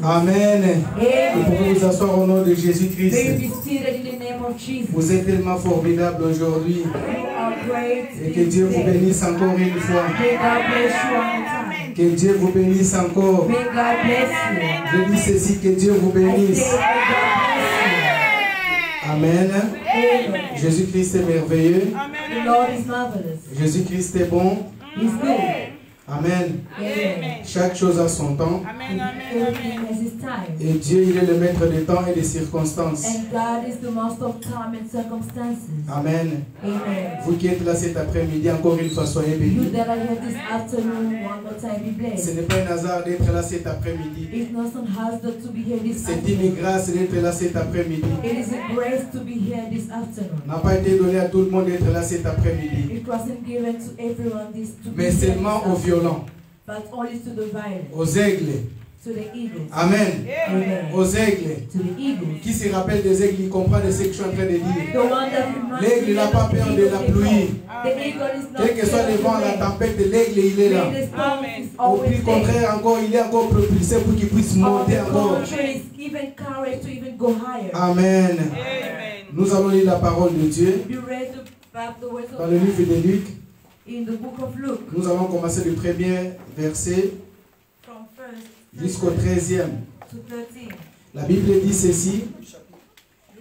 Amen. Vous pouvez vous asseoir au nom de Jésus-Christ. May you be seated in the name of Jesus. Vous êtes tellement formidable aujourd'hui. You are great. Et que Dieu vous bénisse encore une fois. May God bless you all the time. Que Dieu vous bénisse encore. May God bless you. Je dis ceci, que Dieu vous I say, bénisse. may God Amen. bless you. Amen. Jésus-Christ est merveilleux. The Lord is marvelous. Jésus-Christ est bon. He's good. Amen. Amen. Chaque chose a son temps. Everything has his time. Et Dieu, il est le maître des temps et des circonstances. And God is the master of time and circumstances. Amen. Amen. Vous qui êtes là cet après-midi, encore une fois, soyez You bénis. that are here this afternoon, one more time be Ce blessed. n'est pas un hasard d'être là cet après-midi. It's not some hazard to be here this C'est une afternoon. grâce d'être là cet après-midi. It is a grace to be here this afternoon. N'a pas été donné à tout le monde d'être là cet après-midi. It wasn't given to everyone this to be Mais here seulement this aux afternoon, violents, but only to the violent, aux aigles. to the eagles. Amen. Amen. Aux aigles. To the eagles. Qui se rappelle des aigles, il comprend de ce que je suis en train de dire. The one that reminds L'aigle me n'a of pas the peur de eagle la before. pluie. The eagle is not Quel que soit le vent, la tempête, l'aigle, il est là. The storm is Au always plus contraire encore, il est encore propulsé pour qu'il puisse On monter the encore. contrary, it's given courage to even go higher. Amen. Nous allons lire la parole de Dieu You read the words dans of le livre God de Luc. in the book of Luke, Nous allons commencer du premier verset from 1st jusqu'au 13e. to 13. La Bible dit ceci,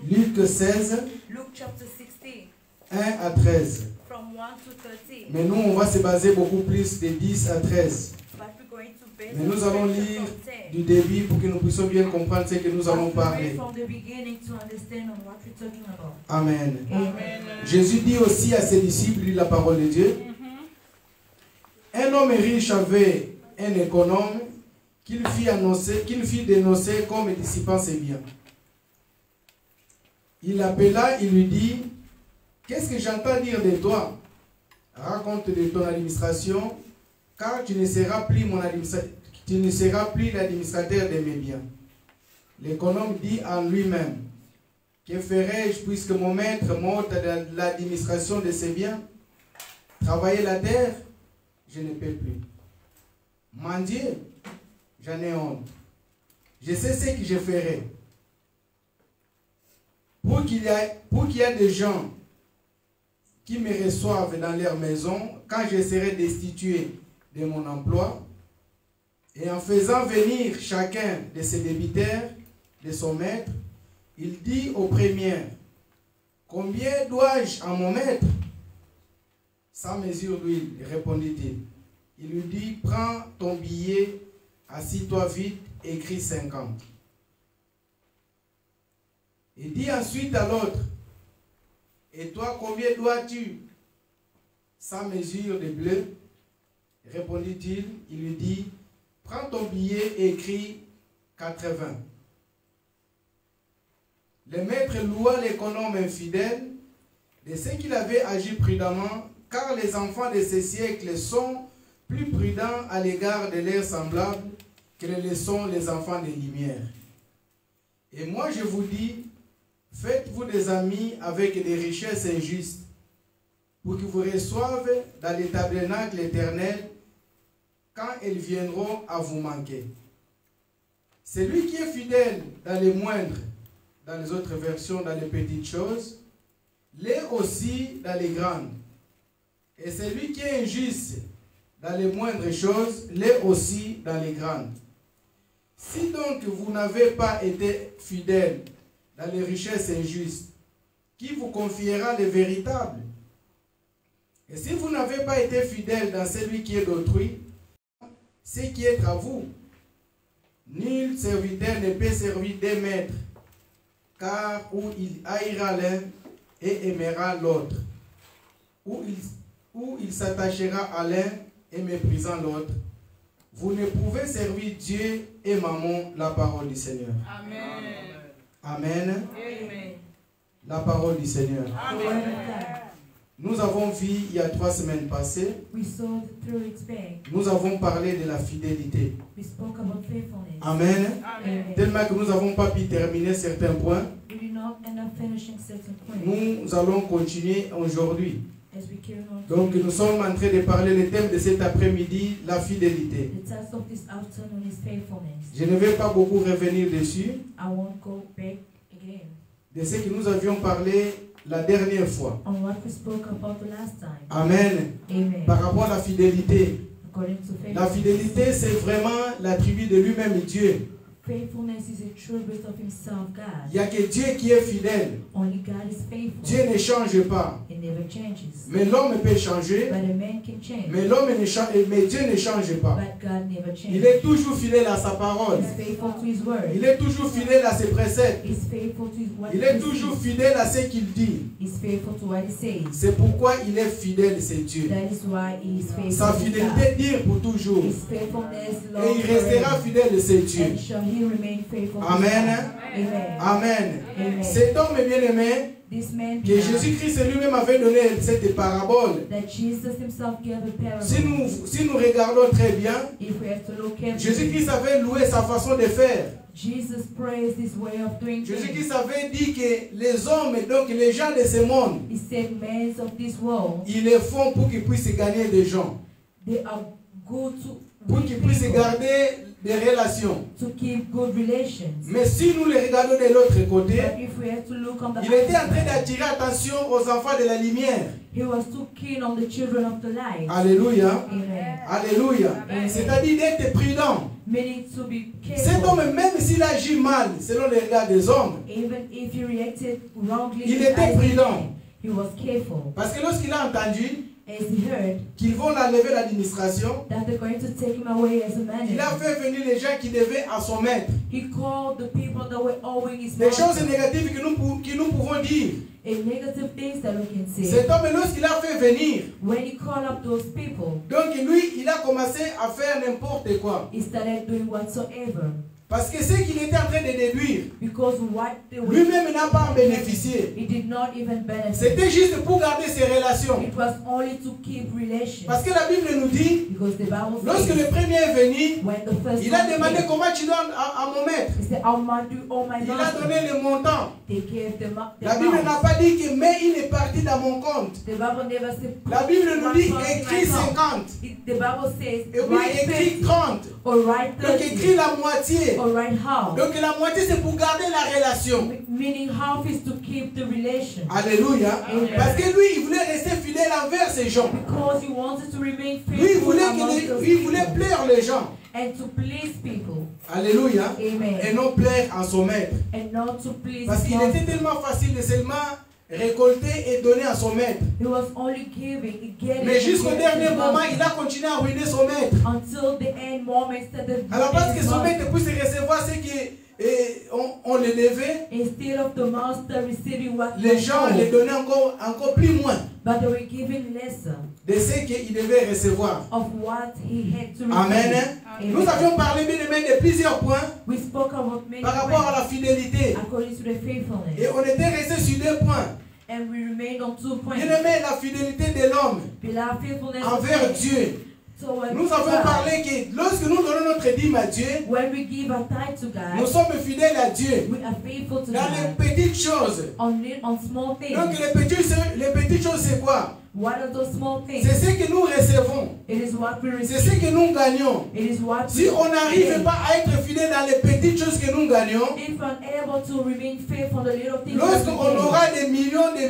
Luc 16, Luke chapter 16, 1 à 13. from 1 to 13. Mais nous, on va se baser beaucoup plus de 10 à 13. But we're going to base Mais our nous allons scripture lire from 10. du début pour que nous puissions bien comprendre ce que nous allons But we read parler. from the beginning to understand on what we're talking about. Amen. Amen. Jésus dit aussi à ses disciples, lit la parole de Dieu, un homme riche avait un économe qu'il fit dénoncer comme dissipant ses biens. Il l'appela, il lui dit, qu'est-ce que j'entends dire de toi? Raconte de ton administration, car tu ne seras plus l'administrateur de mes biens. L'économe dit en lui-même, que ferai-je puisque mon maître monte de l'administration de ses biens? Travailler la terre, je ne peux plus. Mendier, j'en ai honte. Je sais ce que je ferai. Pour qu'il y ait des gens qui me reçoivent dans leur maison quand je serai destitué de mon emploi, et en faisant venir chacun de ses débiteurs, de son maître, il dit au premier, combien dois-je à mon maître? 100 mesures d'huile, répondit-il. Il lui dit, prends ton billet, assis-toi vite, écris 50. Il dit ensuite à l'autre, et toi, combien dois-tu? 100 mesures de bleu, répondit-il. Il lui dit, prends ton billet et écris 80. Le maître loua l'économe infidèle de ce qu'il avait agi prudemment, car les enfants de ce siècle sont plus prudents à l'égard de leurs semblables que le sont les enfants des lumières. Et moi je vous dis, faites-vous des amis avec des richesses injustes, pour qu'ils vous reçoivent dans les tabernacles éternels quand ils viendront à vous manquer. Celui qui est fidèle dans les moindres, dans les autres versions, dans les petites choses, l'est aussi dans les grandes. Et celui qui est injuste dans les moindres choses, l'est aussi dans les grandes. Si donc vous n'avez pas été fidèle dans les richesses injustes, qui vous confiera les véritables? Et si vous n'avez pas été fidèle dans celui qui est d'autrui, ce qui est à vous, nul serviteur ne peut servir deux maîtres, car ou il haïra l'un et aimera l'autre, ou il s'attachera à l'un et méprisant l'autre. Vous ne pouvez servir Dieu et Mammon, la parole du Seigneur. Amen. Amen. Amen. La parole du Seigneur. Amen. Nous avons vu il y a 3 semaines passées, We saw 3 weeks back. nous avons parlé de la fidélité. We spoke about faithfulness. Amen. Amen. Tellement que nous n'avons pas pu terminer certains points, We did not end up finishing certain points. nous allons continuer aujourd'hui. As we carry on Donc today, nous sommes en train de parler le thème de cet après-midi, la fidélité. the task of this afternoon is faithfulness. Je ne vais pas beaucoup revenir dessus, I won't go back again de ce que nous avions parlé la dernière fois. on what we spoke about the last time. Amen. Amen. Par rapport à la fidélité. According to La faithfulness. fidélité, c'est vraiment l'attribut de lui-même, Dieu. Faithfulness is a tribute of himself, Il God. n'y a que Dieu qui est fidèle. Only God is faithful. Dieu ne change pas. It never changes. Mais l'homme peut changer, But a man can change. mais Dieu ne change pas. But God never Il changes. est toujours fidèle à sa parole. He's faithful to his word. Il est toujours fidèle à ses préceptes. He's faithful to his what Il he est toujours says. fidèle à ce qu'il dit. He's faithful to what he says. C'est pourquoi il est fidèle, c'est Dieu. That is why he is faithful Sa to fidélité God. dure pour toujours. His faithfulness Et long il restera forever. fidèle, c'est Dieu. And shall he remain faithful to Amen. God. Amen. Amen. Amen. Cet homme bien-aimé, This man que began Jésus-Christ lui-même avait donné cette parabole. that Jesus himself gave a parable. Si nous regardons très bien, If we have to look carefully, Jésus-Christ avait loué sa façon de faire. Jesus praised his way of doing things. Jésus-Christ avait dit que les hommes, donc les gens de ce monde, He said, men of this world, ils le font pour qu'ils puissent gagner des gens, they are good to pour qu'ils puissent people, garder des relations. to keep good relations. Mais si nous les regardons de l'autre côté, But if we have to look on the il était en other train side, d'attirer attention aux enfants de la lumière. he was too keen on the children of the light. Alléluia. Amen. Alléluia. Amen. C'est-à-dire d'être prudent. Meaning to be Cet careful. homme, même s'il agit mal, selon les regards des hommes, Even if he reacted wrongly, il to était Isaac, prudent. he was careful. Parce que lorsqu'il a entendu As he heard qu'ils vont l'enlever l'administration, that they're going to take him away as a il a manager, fait venir les gens qui devaient à son maître. he called the people that were owing his Des choses master. négatives que nous pouvons dire. And negative things that we can say. Cet homme, lorsqu'il a fait venir, When he called up those people, donc lui, il a commencé à faire n'importe quoi. he started doing whatsoever. Parce que ce qu'il était en train de déduire, Because what they were, lui-même n'a pas en bénéficié. he did not even benefit. C'était juste pour garder ses relations. It was only to keep relations. Parce que la Bible nous dit, Because the Bible lorsque says, le premier est venu, when the first il a one demandé came, comment tu donnes à mon maître. he said, how much do you owe my Il a master? donné le montant. They gave the La Bible n'a amount. pas dit que mais il est parti dans mon compte. The Bible never said, La Bible nous dit "Put écrit my account." 50. The Bible says, Et puis write écrit 30 30. or write Donc écrit 30 la moitié. or write half. Donc la moitié c'est pour garder la relation. Meaning half is to keep the relation. Alléluia. Amen. Parce que lui il voulait rester fidèle envers ces gens. Because he wanted to remain Lui il faithful voulait, amongst those il voulait people plaire les gens. and to please people. Alléluia. Amen. Et non plaire à son maître. And not to please Parce qu'il master. était tellement facile de seulement récolter et donner à son maître. He was only giving, getting, Mais jusqu'au and dernier getting moment, il a continué à ruiner son maître. until the end moments that the Alors parce que son maître puisse recevoir ce qu'on le levait, instead of the master receiving what les he gens owed, le donnaient encore plus moins but they were giving lesser de ce qu'il devait recevoir. of what he had to receive. Amen. Amen. Nous avions parlé bien aimé de plusieurs points We spoke about many par rapport à la points fidélité. according to the Et faithfulness, on était resté sur deux points. and we remained on 2 points. Bien aimé, la fidélité de l'homme Beloved, faithfulness of envers man Dieu. towards Nous avons God. parlé que lorsque nous donnons notre dîme à Dieu, When we give our tithe to nous God, sommes fidèles à Dieu we are faithful to dans God les petites choses. on small things. Donc les petites choses c'est quoi? What are those small things? C'est ce que nous recevons. It is what we C'est ce receive. que nous gagnons. It is what Si we on n'arrive gain. pas à être fidèle dans les petites choses que nous gagnons, If we're unable to remain faithful on the little things that lorsqu'on we gain, aura des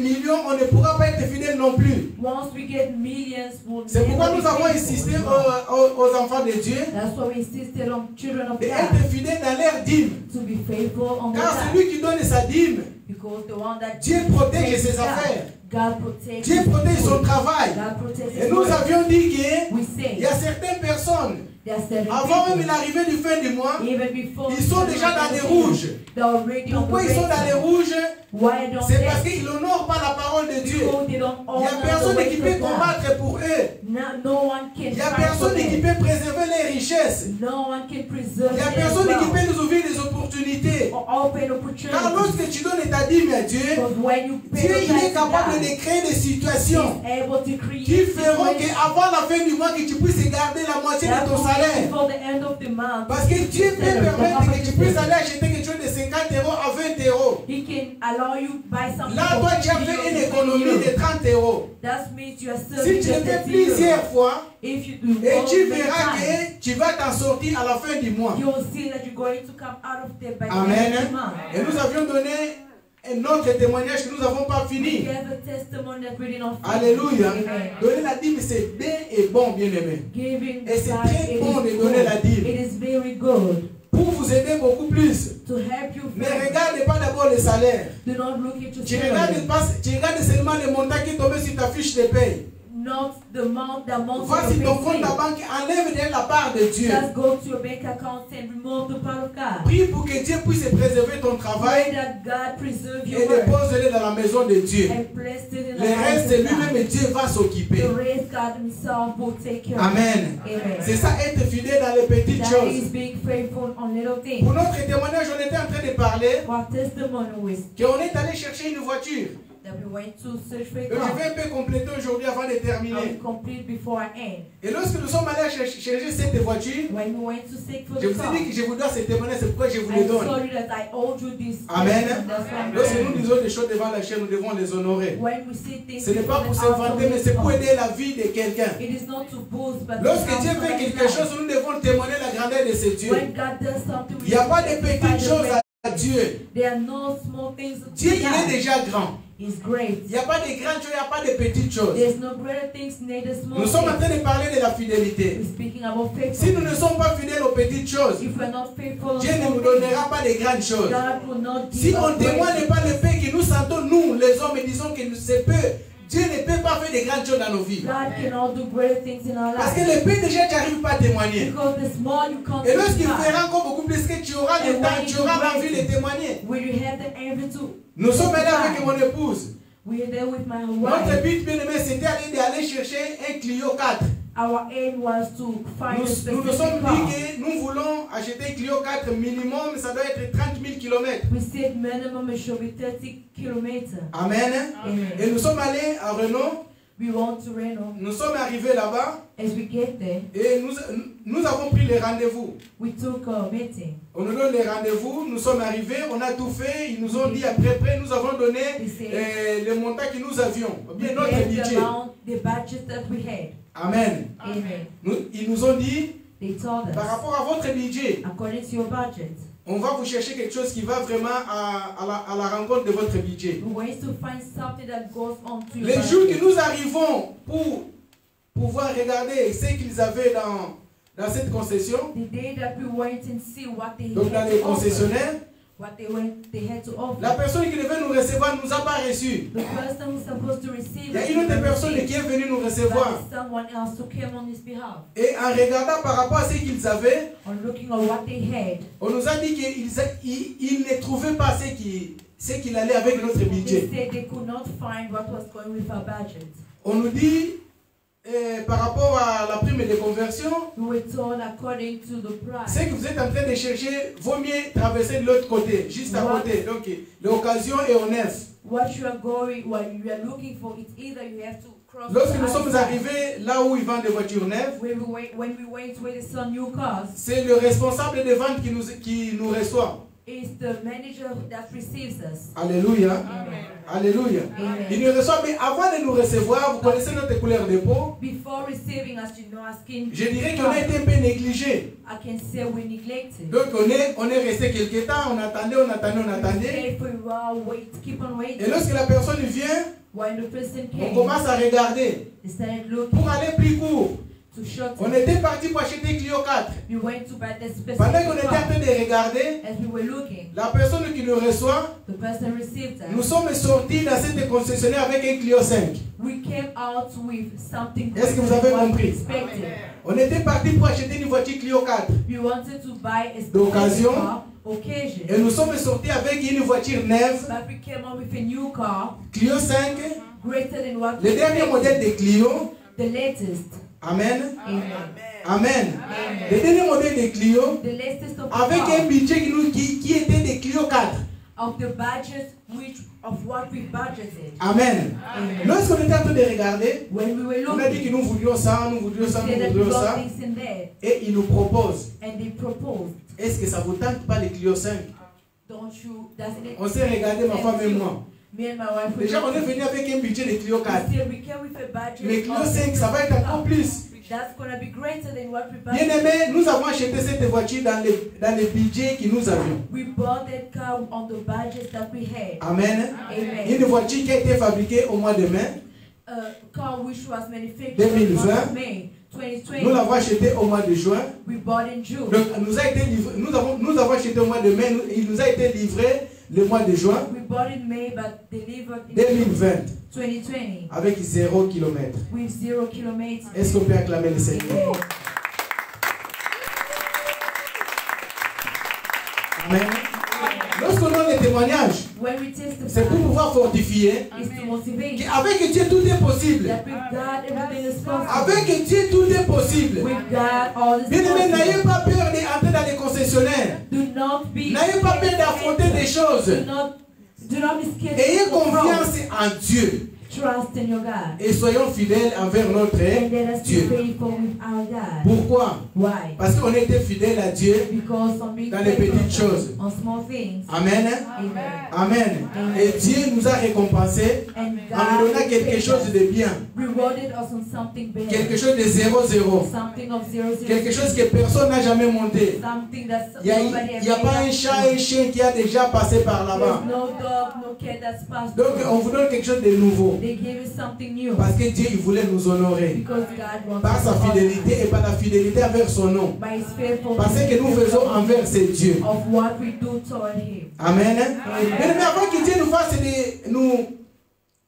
millions, on ne pourra pas être fidèle non plus. once we get millions, we'll C'est never pourquoi be nous avons faithful. insisté aux enfants de Dieu That's why we insisted on children of God d'être fidèles dans leur dîme. to be faithful on Car God. celui qui donne sa dîme, Because the one that Dieu protège takes ses God, affaires. God protects Dieu his protège son word. travail. God protects Et his nous word. avions dit qu'il We say y a certaines personnes, there are certain avant même people, l'arrivée du fin du mois, even before ils sont déjà dans les rouges. they're already on Pourquoi the ils sont dans les red side. rouges? Why don't C'est parce they? qu'ils n'honorent pas la parole de Dieu. Because they don't Il n'y a honor personne the qui ways peut of God. combattre pour eux. No one can Il n'y a fight for personne qui them. peut préserver les richesses. No one can preserve Il n'y a them personne qui well. peut nous ouvrir des opportunités. Or open Car opportunities. lorsque tu donnes ta dîme à Dieu, Because when you pay Dieu your il est tithes to capable God, de créer des situations He's able to create qui feront situations qu'avant la fin du mois, que tu puisses garder la moitié de that ton will salaire. before the end of the month. Parce que Dieu peut Instead of the permettre half que tu of the puisses month, aller acheter quelque chose de 50 € à 20 €. He can allow you buy something Là, for toi, tu as 50 fait une euros, économie 20 de 30 euros. That means you are Si serving tu le just fais 30 plusieurs euros. fois, If you do et all tu the verras time, que tu vas t'en sortir à la fin du mois. you will see that you're going to come out of there by the Amen. end of the month. Et nous avions donné un autre témoignage que nous n'avons pas We fini. have a testimony that we did not finish. Alléluia. Amen. Donner la dîme, c'est bien et bon, bien aimé. Giving Et c'est back, très it bon is de donner la good. dîme. It is very good Pour vous aider beaucoup plus. to help you. Ne friends. regarde pas d'abord le salaire. Do not look at your Tu regardes, salary. tu regardes seulement le montant qui est tombé sur ta fiche de paye. Not the amount Voici of ton your compte pay. à banque, enlève de la part de Dieu. Just go to your bank account and remove the part of God. Prie pour que Dieu puisse préserver ton Pray travail that God preserve et your work dépose-le dans la maison de Dieu. and place it in Le the house reste, of lui-même, God. Dieu va s'occuper. The rest God Himself will take care of. Amen. Amen. C'est ça, être fidèle dans les petites That is choses. being faithful on little things. Pour notre témoignage, on était en train de parler Our testimony was qu'on est allé chercher une voiture. that we went to search for a Donc, car. je vais un peu compléter aujourd'hui avant de I terminer. will complete before I end. Et lorsque nous sommes allés chercher cette voiture, When we went to seek for je the vous car, ai dit que je vous dois ce témoignage, c'est pourquoi je vous I le donne. told you that I owed you this. Amen. That's why I'm Lorsque telling nous you. disons des choses devant la chaîne, nous devons les honorer. When we see things Ce n'est pas pour before the se vanter, mais c'est pour house of aider la vie de quelqu'un. God, it is not to boast, but Lorsque to Dieu help fait somebody's quelque life. chose, nous devons témoigner la grandeur de ce Dieu. When God does something, we Il n'y a pas de testify petites the choses great- à Dieu. There are no small things. to Dieu, il est God. déjà grand. He's great. Il n'y a pas de grandes choses, il n'y a pas de petites choses. There's no greater things, neither small Nous sommes en things. train de parler de la fidélité. We're speaking about Si nous ne faithfulness. sommes pas fidèles aux petites choses, If we're not faithful, Dieu ne small nous things, donnera pas de grandes choses. God will not Si give on us ne témoigne great. pas le fait que nous sentons, nous, les hommes, et disons que c'est peu, Dieu ne peut pas faire de grandes choses dans nos vies. God cannot do great things in our Parce que lives. le peu déjà, tu n'arrives pas à témoigner. Because the small you can't Et lorsqu'il do God. fera encore beaucoup plus que tu auras le temps, tu auras l'envie de témoigner. When you have the envy to, Nous sommes là avec mon épouse. we are there with my Notre wife. but, bien aimé, c'était d'aller chercher un Clio 4. Our aim was to find a Nous nous specific sommes car. dit que nous voulons acheter un Clio 4 minimum, ça doit être 30 000 km. We said minimum it should be 30 kilometers. Amen. Amen. Et nous sommes allés à Renault, We want to Reno. nous sommes arrivés là-bas As we get there, et nous avons pris les rendez-vous. we took a meeting. On nous donne les rendez-vous, nous sommes arrivés, on a tout fait, ils nous ont dit après, nous avons donné le montant que nous avions, We bien notre gave the budget. amount, the budget that we had. Amen. Amen. Ils nous ont dit, They told par us, rapport à votre budget, according to your budget, on va vous chercher quelque chose qui va vraiment à la rencontre de votre budget. we want to find something that goes on to your Les jours que budget. nous arrivons pour pouvoir regarder ce qu'ils avaient dans cette concession, The day that we went and see what they donc dans had les to offer, concessionnaires, what they had to offer. la personne qui devait nous recevoir ne nous a pas reçus. The person who's supposed to receive Il y a it une autre didn't personne receive, qui est venue nous but recevoir. there's someone else who came on his behalf. Et en regardant par rapport à ce qu'ils avaient, On looking at what they had, on nous a dit qu'ils ne trouvaient pas ce qu'il allait avec notre they budget. said they could not find what was going with our budget. On nous dit, par rapport à la prime de conversion, We were told according to the price. ce que vous êtes en train de chercher, vaut mieux traverser de l'autre côté, juste à What? côté. Donc, l'occasion est honnête. What you are looking for, it's either you have to cross Lorsque the nous sommes other side. arrivés là où ils vendent des voitures neuves, When we went where they sell new cars, c'est le responsable des ventes qui nous reçoit. it's the manager that receives us. Alléluia. Amen. Alléluia. Amen. Il nous reçoit, mais avant de nous recevoir, vous connaissez notre couleur de peau. Before receiving us, you know, our skin. Je dirais qu'on a été un peu négligé. I can say we neglected. Donc on est resté quelque temps, on attendait. Stay for a while, wait, keep on waiting. Et lorsque la personne vient, When the person on came, commence à regarder. they started looking Pour aller plus court, to short. on était parti pour acheter Clio 4. We went to buy the specific Pendant qu'on était en car. train de regarder, As we were looking, la personne qui nous reçoit, the person received nous us. sommes sortis dans cette concessionnaire avec un Clio 5. We came out with something Est-ce que vous avez what we compris? expected. On était parti pour acheter une voiture Clio 4. We wanted to buy a D'occasion. specific car, occasion. Et nous sommes sortis avec une voiture neuve, But we came out with a new car, Clio 5, greater than what le we dernier modèle expected. de Clio. The latest. Amen. Amen. Amen. Le dernier modèle de Clio, The latest of the avec un car, budget qui était de Clio 4. of the budget of what we budgeted. Amen. Amen. Lorsqu'on était en train de regarder, When we were on a dit que looking, nous voulions ça, nous voulions we ça, said nous that we voulions got ça. this and that, Et ils nous proposent. and they proposed. Est-ce que ça vous tente pas le Clio 5? doesn't it On s'est regardé, ma femme et moi. Me and my wife. Déjà, on est venu avec un budget de Clio 4. We came with a budget. Mais Clio 5, ça va être encore plus. That's going to be greater than what we Bien budgeted. aimé, nous avons acheté cette voiture dans les budgets que nous avions. We bought that car on the budget that we had. Amen. Amen. Une voiture qui a été fabriquée au mois de mai. Car which was manufactured 2020. in May 2020. Nous l'avons acheté au mois de juin. We bought in June. Donc, nous avons acheté au mois de mai. Il nous a été livré le mois de juin We bought in May, but delivered in 2020 2020 avec 0 km. with 0 kilometers. Est-ce qu'on peut acclamer le Seigneur? Amen. Lorsqu'on donne les témoignages, When we testify, c'est pour pouvoir fortifier it's to motivate qu'avec Dieu tout est possible. that with God everything is possible. Avec Dieu tout est possible. With God all is Bien aimé, n'ayez possible. pas peur d'entrer dans les concessionnaires. Do not be N'ayez pas peur d'affronter des choses. Do not be scared. Ayez to confront. confiance en Dieu. Trust in your God. Et soyons fidèles envers notre And let us be Dieu. faithful with our God. Pourquoi? Why? Parce qu'on était fidèles à Dieu Because on being dans les faithful petites choses. on small things. Amen. Amen. Amen. Et Dieu nous a récompensés And en nous donnant God quelque chose de bien. rewarded us on something better. Quelque chose de 0-0. Something of 0, 0. Quelque chose que personne n'a jamais monté. Something that Il nobody n'y a ever pas un made chat et un chien qui a déjà passé par There's là-bas. no dog, no cat that's passed Donc through. on vous donne quelque chose de nouveau. They gave you something new. Parce que Dieu il voulait nous honorer. Because God wants Par sa us to honor fidélité et par la fidélité envers son nom. by His faithfulness Parce que nous faisons envers ces dieux. of what we do toward Him. Amen. Mais avant que Dieu nous fasse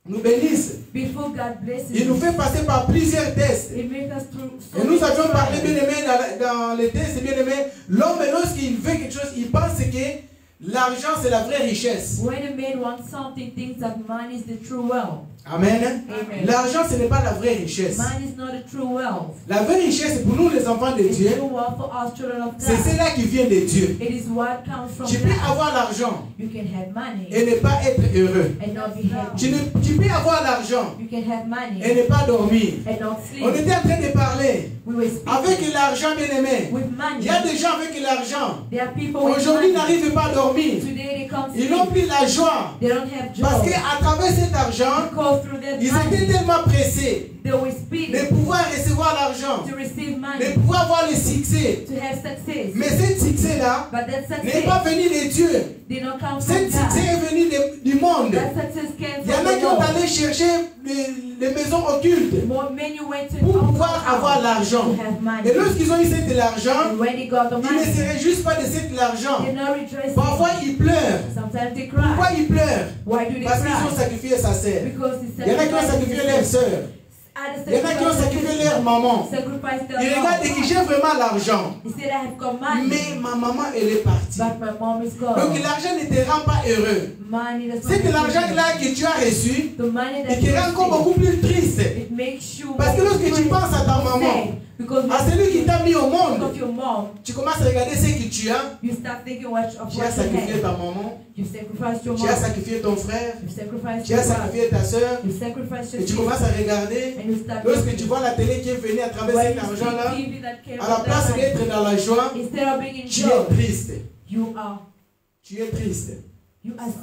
nous bénisse, Before God blesses il nous fait passer par plusieurs tests. He makes us through so Et nous many avions parlé, trials. bien aimé, dans les tests, bien aimé, l'homme, lorsqu'il veut quelque chose, il pense que l'argent, c'est la vraie richesse. When a man wants something, thinks that money is the true wealth. Amen. Amen. L'argent, ce n'est pas la vraie richesse. Money is not a true wealth. La vraie richesse, pour nous, les enfants de It's Dieu, true wealth for us children of c'est God. cela qui vient de Dieu. It is what comes from Tu peux God. avoir l'argent You can have money et ne pas être heureux. and not be happy. Tu peux avoir l'argent You can have money et ne pas dormir. and not On sleep. était en train de parler. We were speaking Avec l'argent, bien aimé, with il money. y a des gens avec l'argent. There are people with Aujourd'hui, money. n'arrivent pas à dormir. Today they can't Ils n'ont sleep. plus la joie. They don't have Parce joy. qu'à travers cet argent, Because through that ils étaient money, tellement pressés they were speeding de pouvoir recevoir l'argent, to receive de money, pouvoir avoir le succès. to have success. Mais ce succès-là But that n'est pas success venu de Dieu. did not come Ce from succès God. est venu du monde. That success came Il y en from a the qui ont Lord. allé chercher les maisons occultes Many went to pour the pouvoir altar avoir l'argent. to have money. Et lorsqu'ils ont eu de l'argent, And when they got the ils ne money, seraient juste pas de cet argent. they not rejoicing. Parfois, ils pleurent. Sometimes they Pourquoi cry. ils pleurent? Why do they Parce qu'ils ont cry? sacrifié sa sœur. Because Il y en a qui ont sacrifié leur sœur. Il y en a qui ont sacrifié leur maman. Sacrifice Ils regardent et qui j'ai vraiment l'argent. He said, I have got money, Mais ma maman, elle est partie. but my mom is gone. Donc l'argent ne te rend pas heureux. Money does not C'est que make l'argent you là que tu as reçu, the money that il te you rend encore receive, beaucoup plus triste. it makes you Parce que lorsque tu penses à ta maman, sad, because à celui qui t'a mis au because monde, of your mom, tu commences à regarder ce que tu as. you start thinking of Tu what as you sacrifié have. ta maman, You sacrificed your tu as mom, sacrifié ton frère, you sacrificed tu your as brother, sacrifié ta soeur. you sacrificed Et your tu sister, commences à regarder. and you start Lorsque looking. tu vois la télé qui est venue à travers When cet you see argent-là, TV that came à la from place that money, d'être dans la joie, instead of being in tu joy, es triste. you are triste.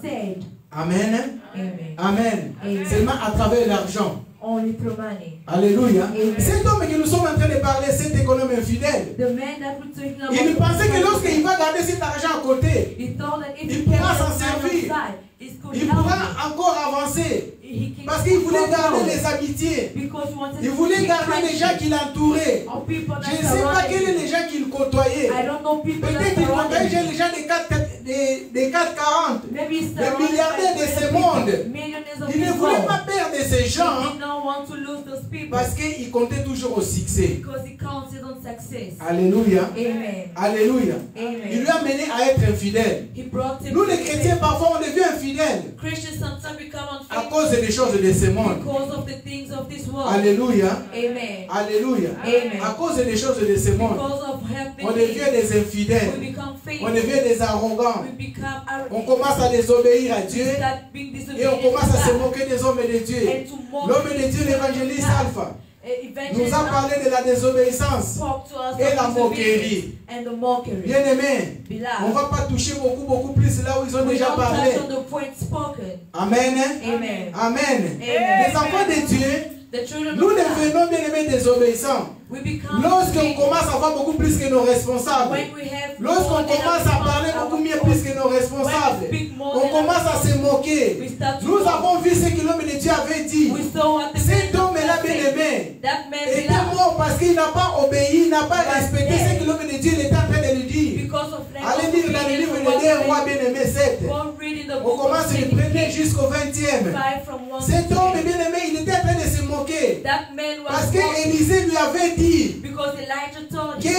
sad. Amen. Amen. Amen. Amen. Seulement à travers l'argent. Only through money. Alléluia. Amen. Cet homme que nous sommes en train de parler, cet économe infidèle, The man that we're talking about, il pensait que lorsqu'il va garder cet argent à côté, he thought that if il he pourra kept s'en that money servir. aside, it could il help pourra him. encore avancer. He can Parce qu'il voulait garder grow. les amitiés. Because he wanted Il to voulait keep garder les gens friendship qui l'entouraient. of people that Je ne sais pas surrounded quels him. sont les gens qu'il côtoyait. I don't know people that Peut-être qu'il surrounded côtoyait him. les gens des 440. Maybe he's Les surrounded milliardaires by de ce people, monde. millionaires of Il ne this voulait world. pas perdre ces He gens did not want to lose those people parce qu'il comptait toujours au succès. because he counted on success. Alléluia. Amen. Alléluia. Amen. Il lui a mené à être infidèle. He brought him Nous to les the chrétiens, faith. parfois, on devient infidèles Christians sometimes become à unfaithful cause des choses de ce monde. because of the things of this world. Alléluia. Amen. Alléluia. Amen. À cause des choses de ce monde, Because of helping on devient things, des infidèles. we become On faithful. devient des arrogants. We become On arrogant. commence à désobéir à We Dieu start being et on disobedient commence à se to God moquer des hommes et de Dieu. and to mock L'homme de Dieu, God. l'évangéliste Alpha, nous a parlé de la désobéissance spoke to us et la of moquerie. and the mockery. Bien aimé, on ne va pas toucher beaucoup plus là où ils ont We déjà don't parlé. touch on the point spoken. Amen. Amen. Amen. Amen. Les enfants de Dieu, The children nous of God, devenons bien aimés désobéissants. we become Lorsqu'on obedient. commence à voir beaucoup plus que nos responsables. When we have Lorsqu'on more than commence à parler our beaucoup mieux own, plus que nos responsables. when we speak more On than commence à our se moquer. we start to Nous mock. avons vu ce que l'homme de Dieu avait dit. We saw what the Cet man of homme-là, God bien said. aimé, That man était belonged mort parce qu'il n'a pas obéi, il n'a pas respecté ce que l'homme de Dieu était en train de lui dire. because of lack Allez of lire dans le livre des Rois, bien aimé, 7. Go read in the On book of commence du 1er jusqu'au 20e. 5 from 1 Cet to homme, 10. bien aimé, il était en train de se moquer. That man was Parce mocking qu'Élisée lui avait dit because Elijah told him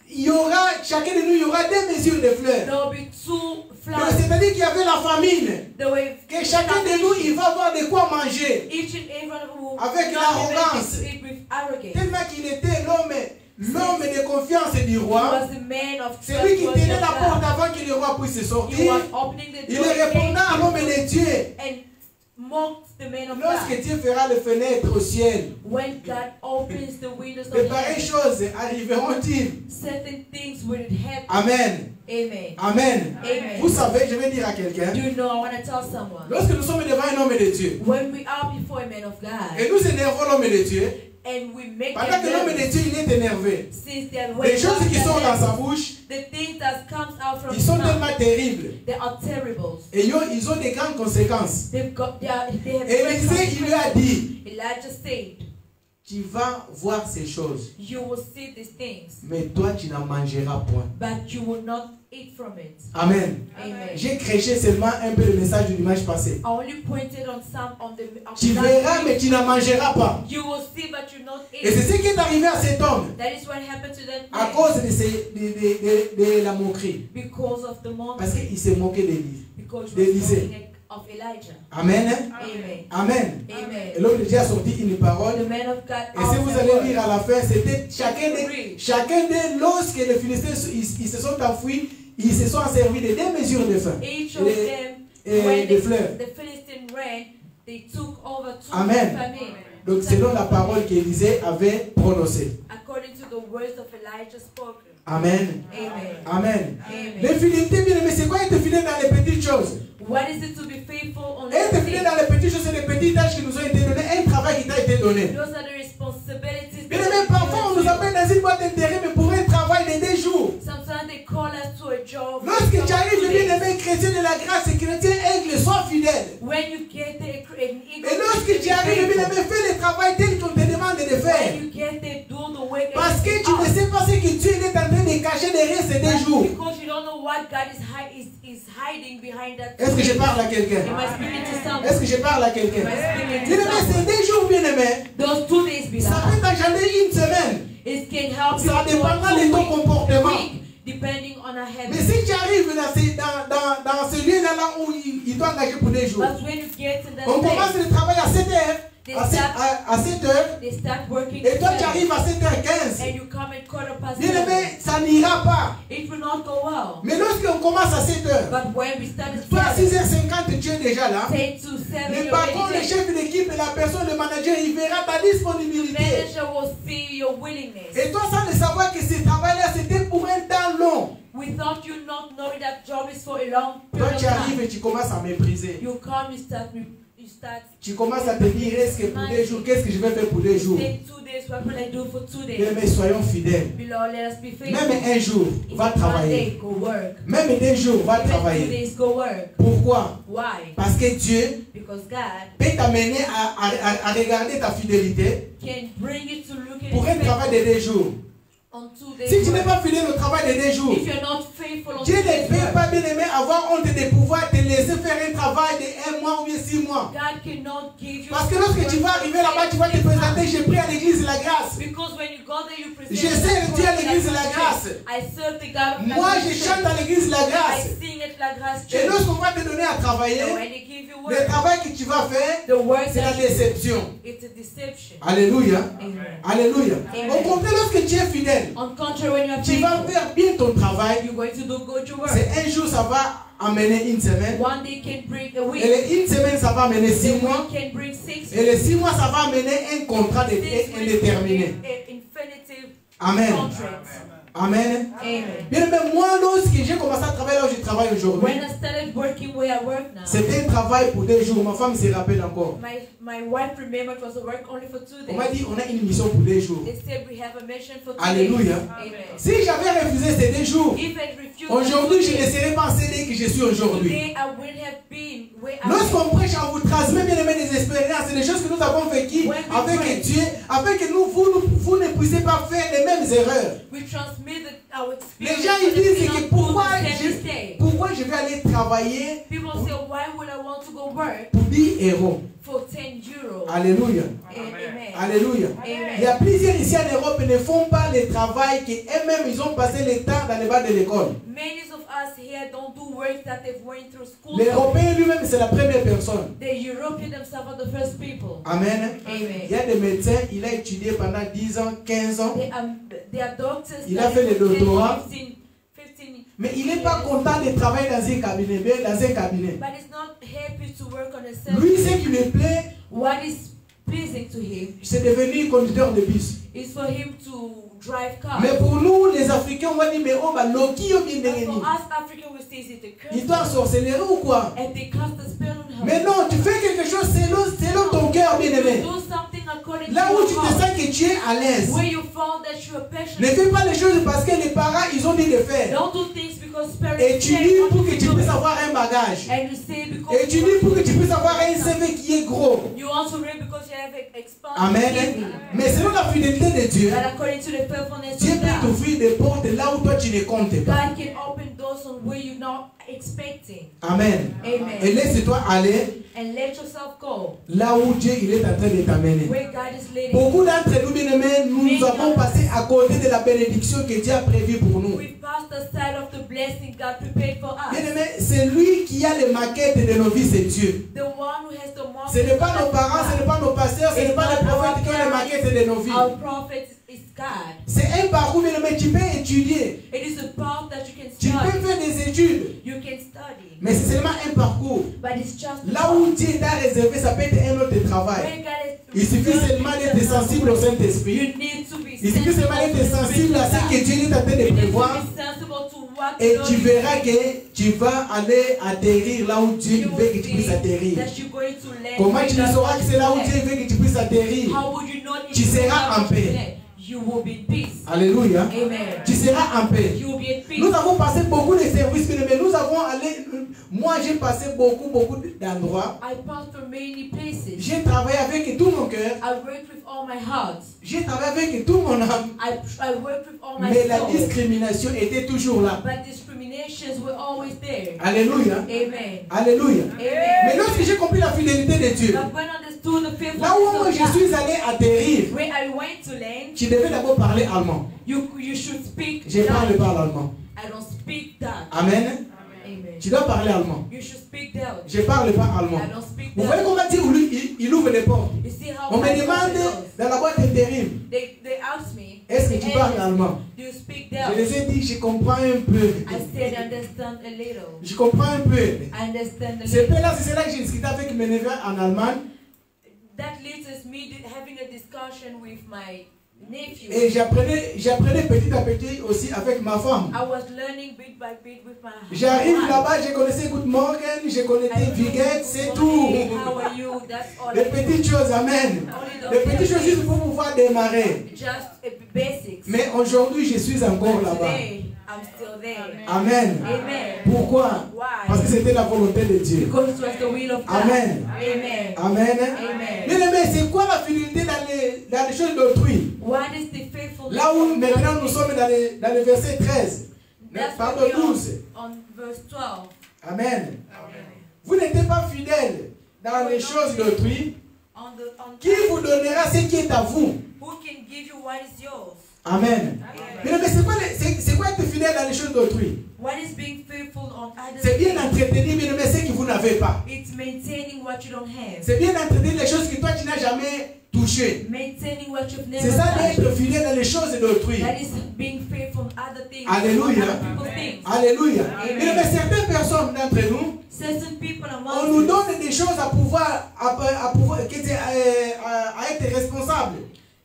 qu'il y aura, chacun de nous, il y aura 2 mesures de fleurs. there will be 2 Donc, flowers. c'est-à-dire qu'il y avait la famine. The way Que chacun de nous, il va avoir de quoi manger. each and every one will Avec not l'arrogance. be able to eat with arrogance. Tellement qu'il était l'homme de confiance du He roi. was the man of C'est lui qui tenait la trust. porte avant que le roi puisse He sortir. was opening the Il door répondait à l'homme de Dieu. and mocked the man of Lorsque God. Dieu fera les fenêtres au ciel, When God opens the windows de of pareilles heaven, choses arriveront-ils? certain things will happen. Amen. Amen. Amen. Amen. Vous savez, je vais dire à quelqu'un, You know, I want to tell someone. lorsque nous sommes devant un homme de Dieu, When we are before a man of God et nous énervons l'homme de Dieu, and we make pendant que them l'homme de nervous, Dieu il est énervé, since they're les way choses qui sont dans sa down, bouche, the things that comes out from ils sont his mouth, tellement terribles. they are terrible. Et ils ont des grandes conséquences. They have Et great Élisée, il lui a dit, Elijah said, tu vas voir ces choses, you will see these things, mais toi tu n'en mangeras point. but you will not eat from it. Amen. Amen. J'ai crêché seulement un peu le message du dimanche passé. I only pointed on some of the Tu verras, mais tu n'en mangeras pas. you will see, but you not Et c'est eat. ce qui est arrivé à cet homme That is what happened to that à man cause de la moquerie. because of the Parce moment, qu'il s'est moqué d'Élie. because he d'Élisée. was mocking of Elijah. Amen. Amen. Amen. Et Amen. l'homme de Dieu a sorti une parole. The man of God. Et si vous also allez was. lire à la fin, c'était chacun d'eux, lorsque les Philistins ils se sont enfuis, ils se sont servis de 2 mesures de faim. Each of Et- them, et when des fleurs. the Philistine ran, they took over 2 Amen. famine. Donc selon la parole qu'Élisée avait prononcée. According to the words of Elijah spoken. Amen. Amen. Amen. Amen. Les fidélités, bien aimés, c'est quoi être fidèle dans les petites choses? What is it to be faithful on Être fidèle dans les petites choses, c'est les petites tâches qui nous ont été données, un travail qui t'a été donné. Those are the responsibilities. Bien aimé, parfois on nous appelle dans une boîte d'intérim mais pour un travail de 2 jours. Sometimes they call us to a job. Lorsque tu arrives, bien aimé, chrétien de la grâce et chrétien aigle, sois fidèle. When you get there, an eagle. Et lorsque tu arrives, bien aimé, fais le travail tel qu'on te demande de faire. When you get there, do the work. Parce que tu ne sais pas ce que Dieu est en train de cacher derrière ces 2 jours. Because you don't know what God is hiding behind that. Est-ce que je parle à quelqu'un? Am I speaking to someone? Est-ce que je parle à quelqu'un? Am I speaking Bien to aimé, someone? ces 2 jours, bien aimé, Those 2 days, ça beloved, peut t'engendrer une semaine. it can help you Ça to dépendra de ton a week, comportement. depending on our Mais habits. si tu arrives dans ce lieu-là où il doit engager pour 2 jours, But when you get in that on commence place, le travail à 7 heures, à 7 heures, they start working et toi tu together, arrives à 7h15. and you come at 7:15. Bien aimé, ça n'ira pas. It will not go well. Mais lorsqu'on commence à 7 heures, But when we start toi à at 6h50, tu es déjà là. 10 to 7, Le you're patron, le already there. chef d'équipe et la personne, le manager, il verra ta The disponibilité. manager will see your willingness. Et toi, sans le savoir que ce travail-là, c'était pour un temps long. Without you not knowing that job is for a long Toi, period tu of arrives time. et tu commences à mépriser. You come, you start. Tu commences à te dire, est-ce que pour 2 jours, qu'est-ce que je vais faire pour 2 jours? Take 2 days. What will I do for 2 Bien days? aimé, soyons fidèles. Beloved, let us be faithful. Même un jour, If va 1 travailler. day, go work. Même 2 jours, va Even 2 travailler. days, go work. Pourquoi? Why? Parce que Dieu Because God peut t'amener à regarder ta fidélité can bring you to look at pour un it travail de 2 jours. on 2 days. Si tu n'es pas fidèle au travail de 2 jours, If you're not faithful on Dieu 2 ne days, peut work, pas, bien aimé, avoir honte de pouvoir te laisser faire un travail de 1 mois ou bien 6 mois. God cannot give you. Parce que lorsque tu vas arriver là-bas, tu vas te présenter, j'ai pris à l'église de la grâce. Because when you go there, you present. Je sers Dieu à l'église de la grâce. I serve the God of Moi, je Church. chante à l'église de la I grâce. sing at La Grâce Et Church. lorsqu'on va te donner à So travailler, when they give you le work, travail que tu vas faire, the work c'est la that you, déception. it's a deception. Alléluia. Amen. Alléluia. Amen. Au contraire, lorsque tu es fidèle, On contrary, when you are tu vas faithful, faire bien ton travail. you're going to do good your work. C'est un jour, ça va amener une semaine. One day can bring a week. Et une semaine, ça va amener 6 The mois. week can bring 6 Et les 6 mois, ça va amener un contrat 6 weeks indéterminé. can bring an infinitive Amen. contract. Amen. Amen. Bien, mais moi, lorsque j'ai commencé à travailler là où je travaille aujourd'hui, When I started working where I work now, c'était un travail pour 2 jours. Ma femme se rappelle encore. my wife remembered it was a work only for 2 On m'a days. dit, on a une mission pour 2 jours. They said we have a mission for 2 Alléluia. days. Amen. Si j'avais refusé ces 2 jours, If I refused aujourd'hui, je to ne serais pas cédé que je suis aujourd'hui. today, I would have been where I Lorsqu'on am. prêche, on vous transmet bien aimé des expériences, c'est des choses que nous avons vécues avec Dieu, afin que vous ne puissiez pas faire les mêmes erreurs. We transmit our Les experience. gens ils so that we disent not que do pourquoi the same mistake. je vais aller travailler People say, why would I want to go work pour 10 euros. for 10 euros? Alléluia. Amen. Alléluia. Amen. Il y a plusieurs ici en Europe qui ne font pas le travail qu'eux-mêmes ils ont passé le temps dans les bas de l'école. Many of us here don't do work that they've went through school. L'Européen lui-même c'est la première personne. The European themselves are the first people. Amen. Amen. Il y a des médecins, il a étudié pendant 10 ans, 15 ans, They are doctors. Il a fait le doctorat. 15, mais il n'est pas content de travailler dans un cabinet. but he's not happy to work on a service. Lui, ce qui lui plaît, What is pleasing to him c'est devenir conducteur de bus. is for him to drive cars. Mais pour nous, les Africains, on va dire, mais on va loquer au bien But for us Africans, we say, is it a curse? il doit sorcellerie ou quoi? And they cast a spell on her. Mais non, tu fais quelque chose selon ton cœur, bien aimé. Do something according Là to où your tu te heart. sens que tu es à l'aise. Where you found that you are Ne passionate. fais pas les choses parce que les parents, ils ont dit de faire. Don't do things because parents Et tu say dis you pour want que to tu do puisses it. avoir un bagage. And you say because Et tu dis pour que tu puisses avoir un CV qui est gros. you want to read because you have expanded Amen. CV. Mais selon la fidélité de Dieu, But according to the faithfulness Dieu of peut God, t'ouvrir des portes là où toi tu ne comptes pas. God can open doors on where you're not expecting. Amen. Et Amen. laisse-toi aller And let yourself go là où Dieu il est en train de t'amener. where God is leading. Beaucoup d'entre nous, bien-aimés, nous avons passé à côté de la bénédiction que Dieu a prévue pour nous. We passed the side of the blessing God prepared for us. Bien-aimés, c'est lui qui a les maquettes de nos vies, c'est Dieu. The one who has the mark. Ce n'est pas nos parents, ce n'est pas nos pasteurs, ce n'est pas les prophètes qui ont les maquettes de nos vies. Our prophet is God. C'est un parcours, bien-aimé, tu peux étudier. It is a path that you can Tu peux study. faire des études. You can study. Mais c'est seulement un parcours. But it's just a Là où Dieu t'a réservé, ça peut être un autre travail. where God is. Il suffit seulement d'être sensible au Saint-Esprit. You need to be Il suffit seulement d'être sensible à ce que Dieu est en train de You need to prévoir. be sensible to what Et God tu is verras doing. que tu vas aller atterrir là où Dieu You veut que will tu puisses see atterrir. that you're going to land Comment where tu God sauras que wants c'est là où you to Dieu land? veut que tu puisses atterrir? How would you know if Tu you seras know en how to paix. land? You will be in peace. Alléluia. Amen. Tu seras en paix. You will be in peace. Nous avons passé beaucoup de services, mais nous avons allé. Moi, j'ai passé beaucoup d'endroits. I passed through many places. J'ai travaillé avec tout mon cœur. I worked with all my heart. J'ai travaillé avec tout mon âme. I worked with all my Mais la soul. discrimination était toujours là. But discriminations were always there. Alléluia. Amen. Alléluia. Amen. Mais lorsque j'ai compris la fidélité de Dieu, But when I understood the là où moi faithfulness je of God, suis allé atterrir, where I went to land, tu devais d'abord parler allemand. you should speak Je parle Dutch. pas l'allemand. I don't speak Dutch. Amen. Amen. Tu dois parler allemand. You should speak Dutch. Je parle pas allemand. I don't speak Vous voyez Dutch. comment Dieu il ouvre les portes. You see how On me God demande opens doors. dans la boîte d'intérim, They asked me, est-ce que they tu parles asked, allemand? do you speak Je Dutch? les ai dit, je comprends un peu. I said, I understand a little. Je comprends un peu. I understand a C'est little. là, c'est là que j'ai discuté avec mes neveux en Allemagne. That leads us me having a discussion with my nephew. Et j'apprenais petit à petit aussi avec ma femme. I was learning bit by bit with my J'arrive wife. là-bas, je connaissais Good Morgen, je connaissais Vigette, c'est tout. Hey, how are you? That's all. Les I know. petites choses, amen. Les petites choses juste pour pouvoir démarrer. Just basics. Mais aujourd'hui, je suis encore là-bas. Today, I'm still there. Amen. Amen. Pourquoi? Parce que Why? c'était la volonté de Dieu. Because it was the will of God. Amen. Amen. Amen. Amen. Bien aimé, c'est quoi la fidélité dans les choses d'autrui? What is the faithfulness? Là où of maintenant God? nous sommes dans le verset 13. That's Pardon, where we are 12. on verse 12. Amen. Vous n'êtes pas fidèles dans les choses d'autrui. On Qui vous donnera ce qui est à vous? who can give you what is yours? Amen. Bien aimé, c'est quoi être fidèle dans les choses d'autrui? What is being faithful on others? C'est bien d'entretenir, bien aimé, ce que vous n'avez pas. It's maintaining what you don't have. C'est bien d'entretenir les choses que toi tu n'as jamais touchées. Maintaining what you've never C'est ça touched. d'être fidèle dans les choses d'autrui. That is being faithful on other things. Alléluia. Other people's things. Alléluia. Amen. Bien aimé, certaines personnes, d'entre nous, certain people on among nous us, donne des choses à être responsable.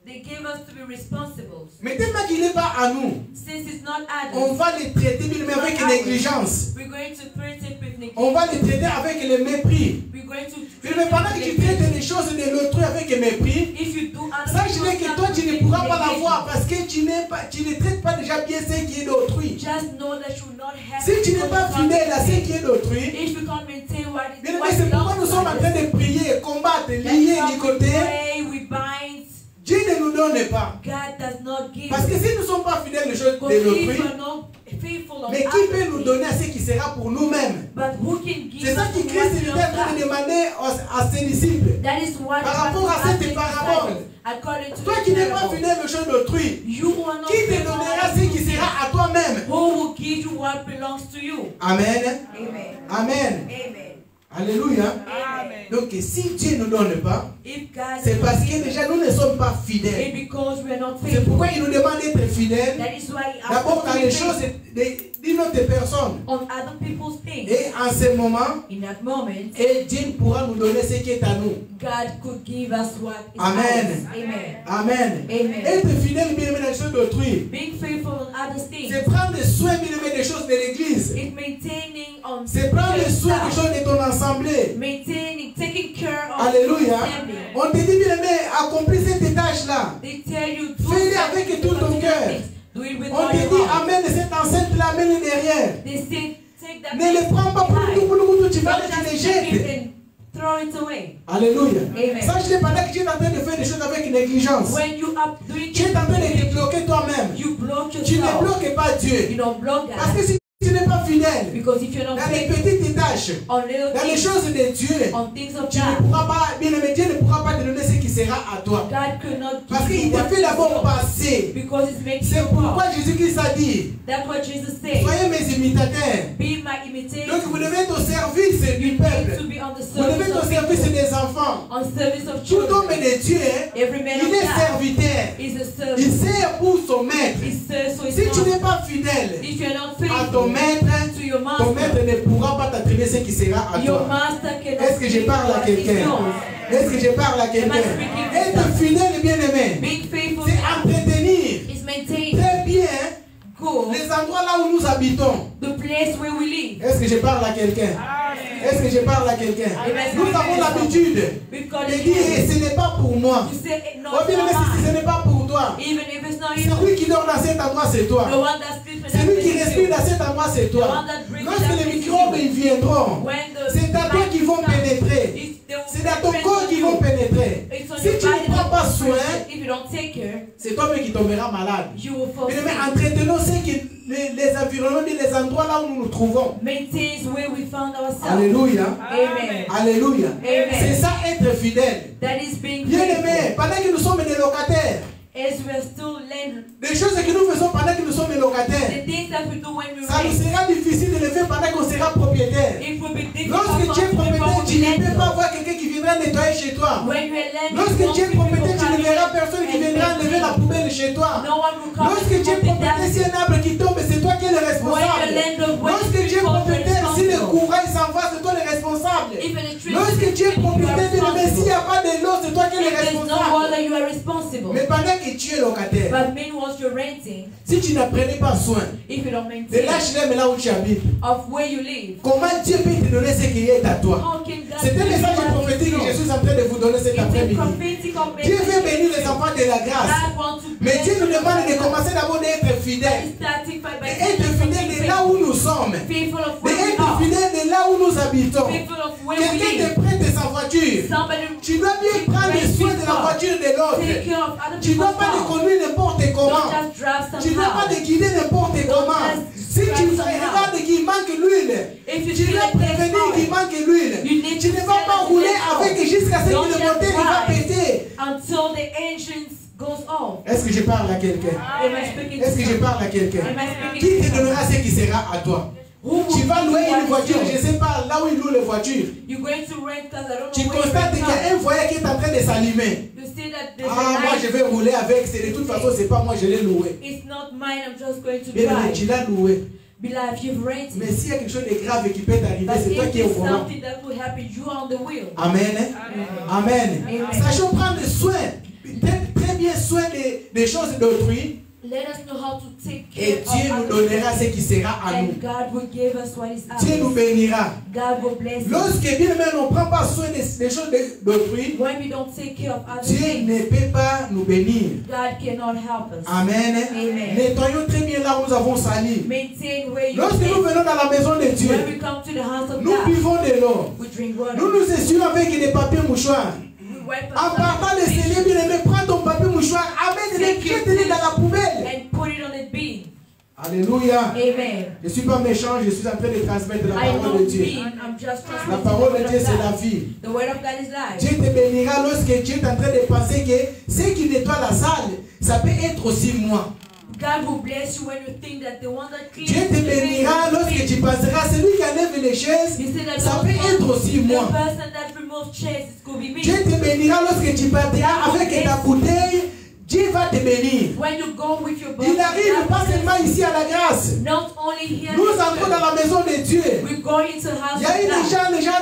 they gave us to be responsible. Mais tellement qu'il n'est pas à nous, Since it's not on others, va les traiter mais avec négligence. we're going to treat it with On va negligence. les traiter avec le mépris. We're going to Mais treat it pendant que with tu traites negligence. les choses de l'autrui avec mépris, If you do other sache-le que toi tu ne people's pourras pas negligence, l'avoir parce que tu ne traites pas déjà bien ce qui est d'autrui. just know that you will not have Si tu n'es pas fidèle à ce qui est d'autrui, if you can't maintain what is bien aimé, what c'est pourquoi belongs nous to sommes en train others. de prier, combattre, That's lier, why we nicoter. pray, we bind. Dieu ne nous donne pas. God does not give. Parce que si nous ne sommes pas fidèles aux choses Because de if l'autrui, you are not faithful on mais qui peut other nous things, donner à ce qui sera pour nous-mêmes? but who can give C'est ça us qui what Christ était belongs en train de to us? demander à ses disciples. That is what Par rapport à God cette asked parabole. us, according to Toi the qui n'es pas parable. fidèle aux choses d'autrui, You are not qui te faithful donnera on ce qui other sera things. à toi-même? Who will give you what belongs to you? Amen. Amen. Amen. Amen. Alléluia. Amen. Donc si Dieu ne nous donne pas, If God c'est does parce not que give déjà nous ne sommes pas us, fidèles. it's because we are not C'est faithful. pourquoi il nous demande d'être fidèles. That is why he asks D'abord us dans to les be choses faithful d'une autre personne. on other people's things. Et en ce moment, In that moment, et Dieu pourra nous donner ce qui est à nous. God could give us what is Amen. ours. Amen. Amen. Amen. Être fidèle, bien aimé, dans les choses d'autrui, Being faithful on other things. c'est prendre soin, bien aimé, des choses de l'église. It's maintaining on C'est prendre soin des yourself. choses de ton assemblée. Maintaining, taking care of Alléluia. your family. On te dit, bien aimé, accomplis cette tâche-là. They tell you do Fais-le that avec with tout ton particular cœur. things. Do it with On all te your dit, heart. amène cette enceinte-là, amène-le derrière. They say take that Ne le thing prends pas pour behind. tout, tu vas Don't le tu le just take it jettes. and throw it away. Alléluia. Amen. Sache-le pendant que tu es en train de faire des choses avec négligence. When you are doing Tu es en train de te it, bloquer toi-même. you block Tu ne yourself. bloques pas Dieu. You don't block Parce que God. si tu n'es pas fidèle Because if you're not dans les faithful petites tâches, on little dans les things, choses de Dieu, on things of tu ne God, pourras pas, bien aimé, Dieu ne pourra pas te donner ce qui sera à toi. God could not Parce give qu'il you te what fait is d'abord yours. passer. Because it's making C'est you pourquoi walk. Jésus-Christ a dit, That's what Jesus said. soyez mes imitateurs. Be my imitator. Donc vous devez être au service du You need peuple. to be on the Vous devez service être au of service people, des enfants. on service of Tout homme children. de Dieu, Every man il of est God serviteur. is a Il servant. sert pour son maître. He serves so Si it's tu n'es not. pas fidèle If you're not à ton faithful maître, to your ton maître master, ne pourra pas t'attribuer ce qui sera à your toi. master cannot Est-ce que je give parle à what is quelqu'un? yours. Est-ce que je parle à quelqu'un? Être fidèle et bien-aimé, Being faithful c'est entretenir is maintain très bien good les endroits là où nous habitons. the place where we live. Est-ce que je parle à quelqu'un? Est-ce que je parle à quelqu'un? Nous avons l'habitude We've got de it dire here. ce n'est pas pour moi. You say no, Oh it's bien not aimé, si ce mine. n'est pas pour toi, Even if it's not c'est you, lui qui dort dans cet endroit, c'est the toi. one that sleeps in C'est that lui qui place is respire you. dans cet endroit, c'est The toi. one that breathes in Lorsque that les place is microbes you. ils viendront, When the c'est à toi qu'ils vont pénétrer. C'est dans ton corps qu'ils vont pénétrer. Si tu ne prends pas soin, if you don't take care, c'est toi-même qui tomberas malade. you will fall Mais sick. entretenons les environnements et les endroits là où nous nous trouvons. Maintains where we found ourselves. Alléluia. Amen. Alléluia. Amen. C'est ça être fidèle. That is being Bien aimé, faithful. pendant que nous sommes des locataires, As we are still land, les choses que nous faisons pendant que nous sommes des locataires, the things that we do when we ça nous rent, sera difficile de les faire pendant qu'on sera propriétaire. it will be difficult Lorsque for tu es us to propriétaire, become tu ne peux pas landlord. avoir quelqu'un qui viendra nettoyer chez toi. When you are landlord, Lorsque tu es people propriétaire, tu ne come verras in personne qui and viendra make enlever la things. poubelle chez toi. No one will come Lorsque and tu es put it propriétaire, down. si un arbre qui tombe, c'est toi qui es le responsable. Lorsque tu es propriétaire, si le courant s'en va, c'est toi le responsable. Lorsque tu es propriétaire, mais s'il n'y a pas de l'eau, c'est toi qui es le If there's no responsable. water, you are responsible. Mais pendant que tu es locataire, But meanwhile, you're renting, si tu n'en prenais pas soin if you don't de maintain l'HLM là où tu habites, of where you live, comment Dieu peut te donner ce qui est à toi? how can God C'est un give you message what is prophétique que yours? je suis en train de vous donner cet It's a après-midi. prophetic Dieu veut message. bénir les enfants de la grâce. God wants to Mais Dieu nous bless demande de you. commencer d'abord d'être fidèle. Starting by D'être fidèle de là où nous sommes. faithful of where we D'être are, fidèle de là où nous habitons. faithful of where we Quelqu'un live. te prête sa voiture. Somebody Tu dois bien prendre soin de la voiture de l'autre. take care of other Tu ne dois people's pas te cars. conduire n'importe comment. Don't just drive Tu ne dois pas somehow. te guider n'importe comment. Si tu regardes qu'il manque l'huile, If you tu feel dois like there's prévenir qu'il oil, manque l'huile. you need Tu to ne vas pas set rouler it avec jusqu'à ce que Don't le just moteur il va drive. péter. until the engine goes off. Est-ce que je parle à quelqu'un? Am I speaking Est-ce to que je you? parle à quelqu'un? Am I Qui speaking te to you? donnera ce qui sera à toi? Who will Tu vas give louer you what une is voiture, je yours? ne sais pas là où il loue les voitures. You're going to rent cars. I don't Tu know where constates you qu'il y a un foyer qui est en train de s'allumer. You see that there's Ah, a moi je light. vais rouler avec, c'est de toute façon, c'est pas moi, je l'ai loué. It's not mine. I'm just going to Bien aimé, drive. tu l'as loué. Beloved, you've read Mais it. s'il y a quelque chose de grave qui peut t'arriver, But c'est toi if qui es au it's volant. something that will happen, you are on the wheel. Amen. Amen. Amen. Sachons prendre soin, très bien soin des choses d'autrui. Let us know how to take Et care Dieu nous of donnera others. ce qui sera à nous. And God will give us what is Dieu nous ours. bénira. God will bless us. Lorsque bien aimé, on ne prend pas soin des choses d'autrui, When we don't take care of other Dieu things, ne peut pas nous bénir. God cannot help us. Amen. Amen. Nettoyons très bien là où nous avons sali. Maintain where you Lorsque nous live. venons dans la maison de Dieu, When we come to the house of nous God, buvons de l'eau. we drink water. Nous nous essuyons avec des papiers mouchoirs. We wipe En partant de ourselves Seigneur bien aimé, prends ton papier mouchoir, amène les jette-les dans la poubelle. and put it on the bin. Alléluia. Amen. Je ne suis pas méchant, je suis en train de transmettre la I parole de don't Dieu. mean, I'm just La transmitting parole the de word Dieu, of c'est la God. vie. The word of God is life. Dieu te bénira lorsque tu es en train de penser que ce qui nettoie la salle, ça peut être aussi moi. God will bless you when you think that the one that cleans Dieu te the bénira lorsque tu penseras, celui qui enlève les chaises, You see that ça peut être aussi the moi. person that removes chairs, it could be me. Dieu te bénira lorsque tu partiras avec ta bouteille, Dieu va te bénir. When you go with your body, Il arrive pas seulement ici à la grâce. not only here, Nous entrons dans la maison de Dieu. we go into the house Il y a eu of God. les gens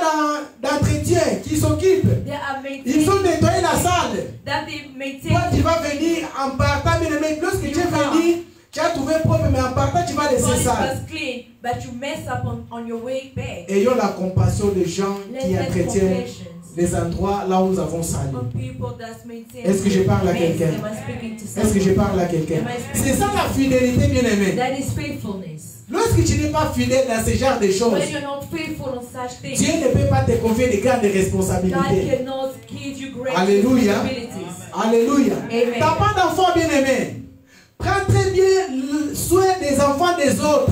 d'entretien qui s'occupent. They are Ils ont maintaining nettoyé la salle. that they maintain. Toi, tu vas venir en partant, bien aimé. Lorsque tu es venu, tu as trouvé propre, mais en partant, tu vas laisser God ça. was clean, but you mess up on your way back. Ayons la compassion des gens qui Let's have entretiennent compassion les endroits là où nous avons sali. on people that maintain. Est-ce que je parle à mess. quelqu'un? Am I speaking to Est-ce que je someone? parle à quelqu'un? C'est ça la fidélité, bien aimé. That is faithfulness. Lorsque tu n'es pas fidèle dans ce genre de choses, When you're not faithful on such things, Dieu ne peut pas te confier de grandes God responsabilités. cannot give you great Alléluia. responsibilities. Alléluia. Amen. T'as pas d'enfant, bien aimé. Prends très bien soin des enfants des autres.